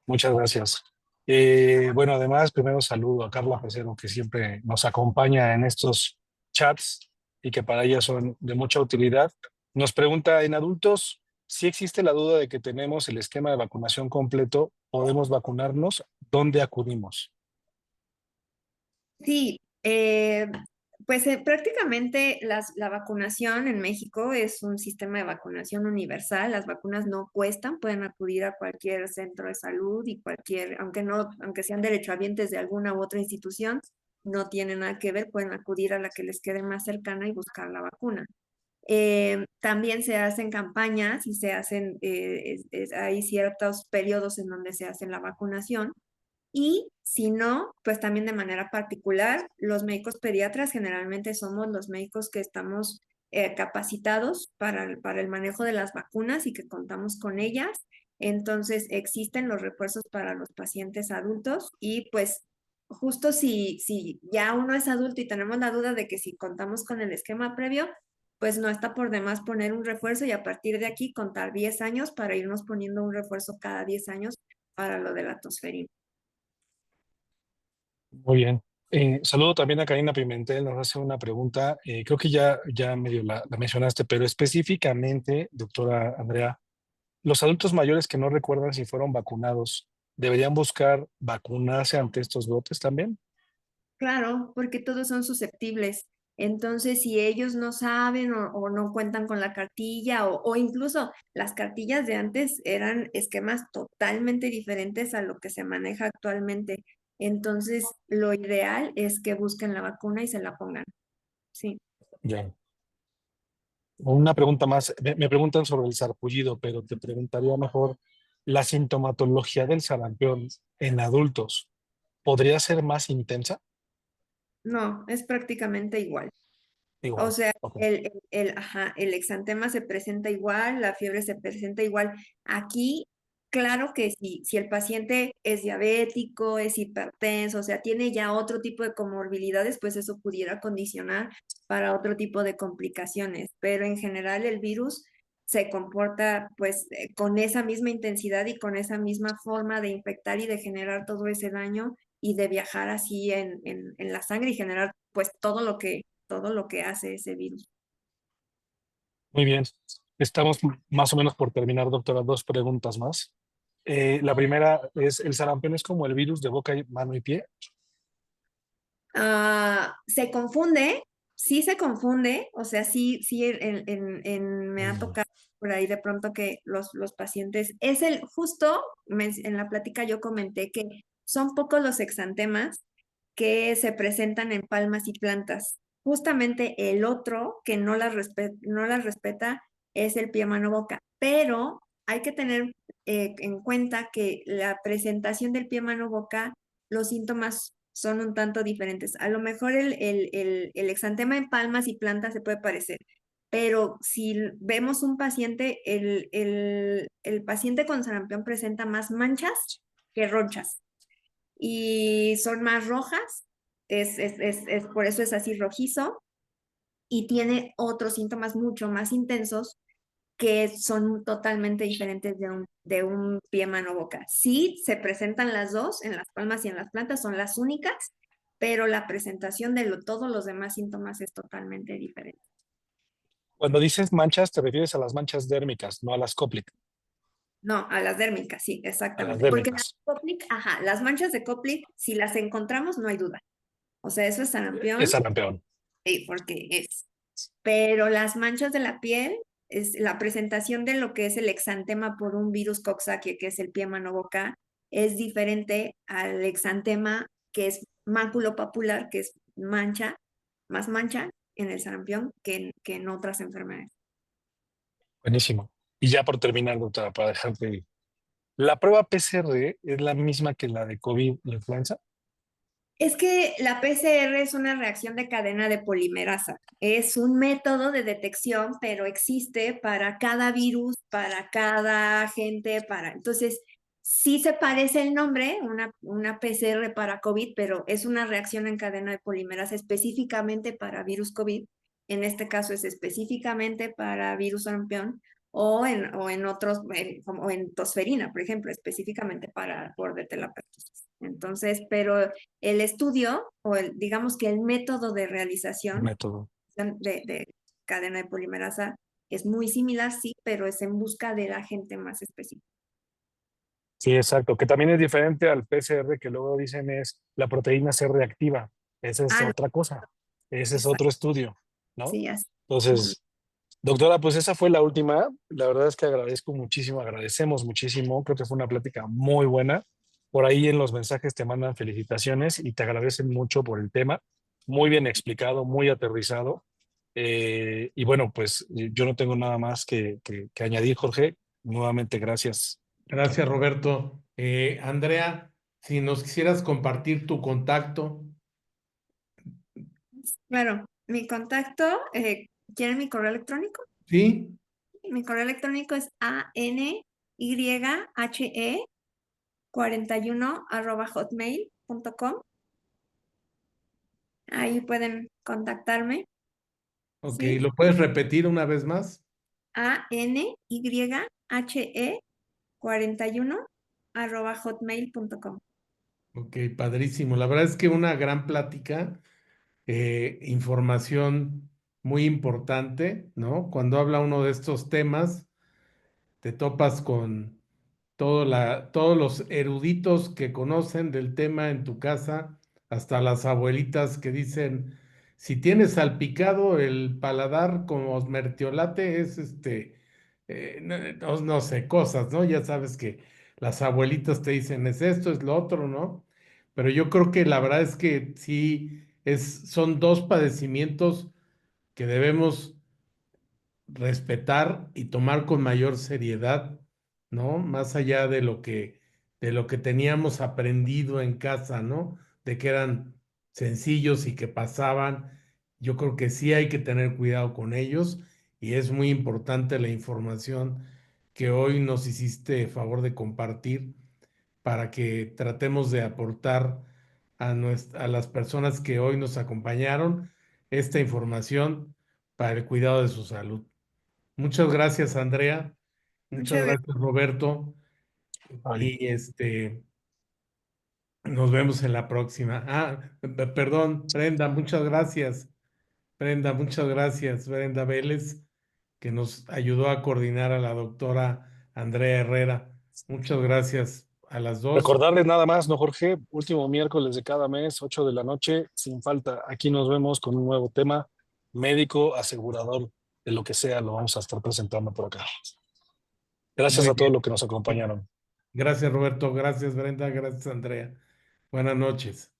D: Muchas gracias. Bueno, además, primero saludo a Carla Pecero, que siempre nos acompaña en estos chats y que para ella son de mucha utilidad. Nos pregunta, en adultos, si existe la duda de que tenemos el esquema de vacunación completo, ¿podemos vacunarnos? ¿Dónde acudimos?
C: Sí, pues prácticamente la vacunación en México es un sistema de vacunación universal. Las vacunas no cuestan, pueden acudir a cualquier centro de salud y aunque sean derechohabientes de alguna u otra institución, no tienen nada que ver, pueden acudir a la que les quede más cercana y buscar la vacuna. También se hacen campañas y hay ciertos periodos en donde se hace la vacunación. Y si no, pues también de manera particular, los médicos pediatras generalmente somos los médicos que estamos capacitados para el manejo de las vacunas y que contamos con ellas. Entonces existen los refuerzos para los pacientes adultos y pues justo si ya uno es adulto y tenemos la duda de que si contamos con el esquema previo, pues no está por demás poner un refuerzo y a partir de aquí contar 10 años para irnos poniendo un refuerzo cada 10 años para lo de la tosferina.
D: Muy bien. Saludo también a Karina Pimentel, nos hace una pregunta, creo que ya medio la mencionaste, pero específicamente, doctora Andrea, los adultos mayores que no recuerdan si fueron vacunados, ¿deberían buscar vacunarse ante estos brotes también?
C: Claro, porque todos son susceptibles. Entonces, si ellos no saben o no cuentan con la cartilla o incluso las cartillas de antes eran esquemas totalmente diferentes a lo que se maneja actualmente. Entonces, lo ideal es que busquen la vacuna y se la pongan. Sí.
D: Ya. Una pregunta más, me preguntan sobre el sarpullido, pero te preguntaría mejor, ¿la sintomatología del sarampión en adultos podría ser más intensa?
C: No, es prácticamente igual. O
D: Igual.
C: sea,
D: Ok.
C: el exantema se presenta igual, la fiebre se presenta igual. Aquí, claro que si el paciente es diabético, es hipertenso, o sea, tiene ya otro tipo de comorbilidades, pues eso pudiera condicionar para otro tipo de complicaciones. Pero en general el virus se comporta pues con esa misma intensidad y con esa misma forma de infectar y de generar todo ese daño y de viajar así en la sangre y generar pues todo lo que hace ese virus.
D: Muy bien. Estamos más o menos por terminar, doctora. Dos preguntas más. La primera es, ¿el sarampión es como el virus de boca, mano y pie?
C: Se confunde, sí se confunde, o sea, sí, me ha tocado por ahí de pronto que los pacientes, en la plática yo comenté que son pocos los exantemas que se presentan en palmas y plantas. Justamente el otro que no las respeta es el pie, mano, boca, pero hay que tener en cuenta que la presentación del pie, mano, boca, los síntomas son un tanto diferentes. A lo mejor el exantema en palmas y plantas se puede parecer, pero si vemos un paciente, el paciente con sarampión presenta más manchas que ronchas y son más rojas, por eso es así rojizo y tiene otros síntomas mucho más intensos que son totalmente diferentes de un pie, mano, boca. Sí, se presentan las dos, en las palmas y en las plantas, son las únicas, pero la presentación de todos los demás síntomas es totalmente diferente.
D: Cuando dices manchas, te refieres a las manchas dérmicas, no a las Koplik,
C: No, a las dérmicas, sí,
D: a las
C: exactamente. Porque las
D: dérmicas.
C: Koplik, ajá, las manchas de Koplik, si las encontramos, no hay duda. O sea, eso es
D: Es
C: sarampión,
D: sarampión.
C: sí, porque es. Pero las manchas de la piel es la presentación de lo que es el exantema por un virus Coxsackie, que es el pie, mano, boca, es diferente al exantema que es maculopapular, que es mancha, más mancha en el sarampión que en otras enfermedades.
D: Buenísimo. Y ya por terminar, doctora, para dejarte ir. ¿La prueba PCR es la misma que la de COVID y influenza?
C: Es que la PCR es una reacción de cadena de polimerasa. Es un método de detección, pero existe para cada virus, para cada agente, para... Entonces, sí se parece el nombre, una PCR para COVID, pero es una reacción en cadena de polimerasa específicamente para virus COVID. En este caso es específicamente para virus sarampión o en otros, como en tosferina, por ejemplo, específicamente para Bordetella pertussis. Entonces, pero el estudio o digamos que el método de
D: El
C: realización
D: método.
C: de cadena de polimerasa es muy similar, sí, pero es en busca del agente más específico.
D: Sí, exacto. Que también es diferente al PCR que luego dicen es la proteína C reactiva. Esa es
C: Ah, no,
D: otra cosa. Ese es
C: exacto,
D: otro estudio, ¿no?
C: sí, así. Ujú.
D: Entonces, doctora, pues esa fue la última. La verdad es que agradezco muchísimo, agradecemos muchísimo. Creo que fue una plática muy buena. Por ahí en los mensajes te mandan felicitaciones y te agradecen mucho por el tema. Muy bien explicado, muy aterrizado. Y bueno, pues yo no tengo nada más que añadir, Jorge. Nuevamente, gracias.
B: Gracias, Roberto. Andrea, si nos quisieras compartir tu contacto.
C: Claro, mi contacto, ¿quieren mi correo electrónico?
B: ¿Sí?
C: Mi correo electrónico es anyhe41@hotmail.com. Ahí pueden contactarme.
B: Ok,
C: ¿Sí?
B: ¿lo puedes repetir una vez más?
C: anyhe41@hotmail.com.
B: Ok, padrísimo. La verdad es que una gran plática, información muy importante, ¿no? Cuando habla uno de estos temas, te topas con todos los eruditos que conocen del tema en tu casa, hasta las abuelitas que dicen, si tienes salpicado el paladar como mertiolate, es no sé, cosas, ¿no? Ya sabes que las abuelitas te dicen, es esto, es lo otro, ¿no? Pero yo creo que la verdad es que sí, son dos padecimientos que debemos respetar y tomar con mayor seriedad, ¿no? Más allá de lo que teníamos aprendido en casa, ¿no? De que eran sencillos y que pasaban. Yo creo que sí hay que tener cuidado con ellos y es muy importante la información que hoy nos hiciste favor de compartir para que tratemos de aportar a las personas que hoy nos acompañaron esta información para el cuidado de su salud. Muchas gracias, Andrea. Muchas
C: Muchas gracias.
B: gracias, Roberto.
D: Vale.
B: Y nos vemos en la próxima. Perdón, Brenda, muchas gracias. Brenda, muchas gracias. Brenda Vélez, que nos ayudó a coordinar a la doctora Andrea Herrera. Muchas gracias a las dos.
D: Recordarles nada más, ¿no, Jorge? Último miércoles de cada mes, 8 de la noche, sin falta. Aquí nos vemos con un nuevo tema médico, asegurador, de lo que sea, lo vamos a estar presentando por acá. Gracias
B: Muy
D: a todos
B: bien.
D: los que nos acompañaron.
B: Gracias, Roberto. Gracias, Brenda. Gracias, Andrea. Buenas noches.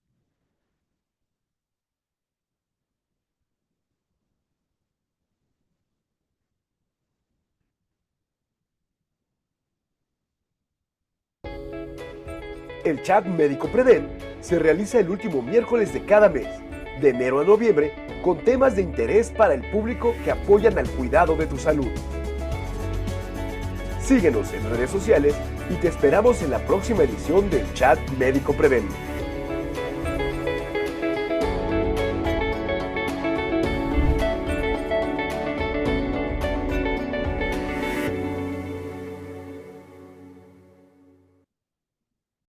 F: El Chat Médico Prevén se realiza el último miércoles de cada mes, de enero a noviembre, con temas de interés para el público que apoyan al cuidado de tu salud. Síguenos en redes sociales y te esperamos en la próxima edición del Chat Médico Prevén.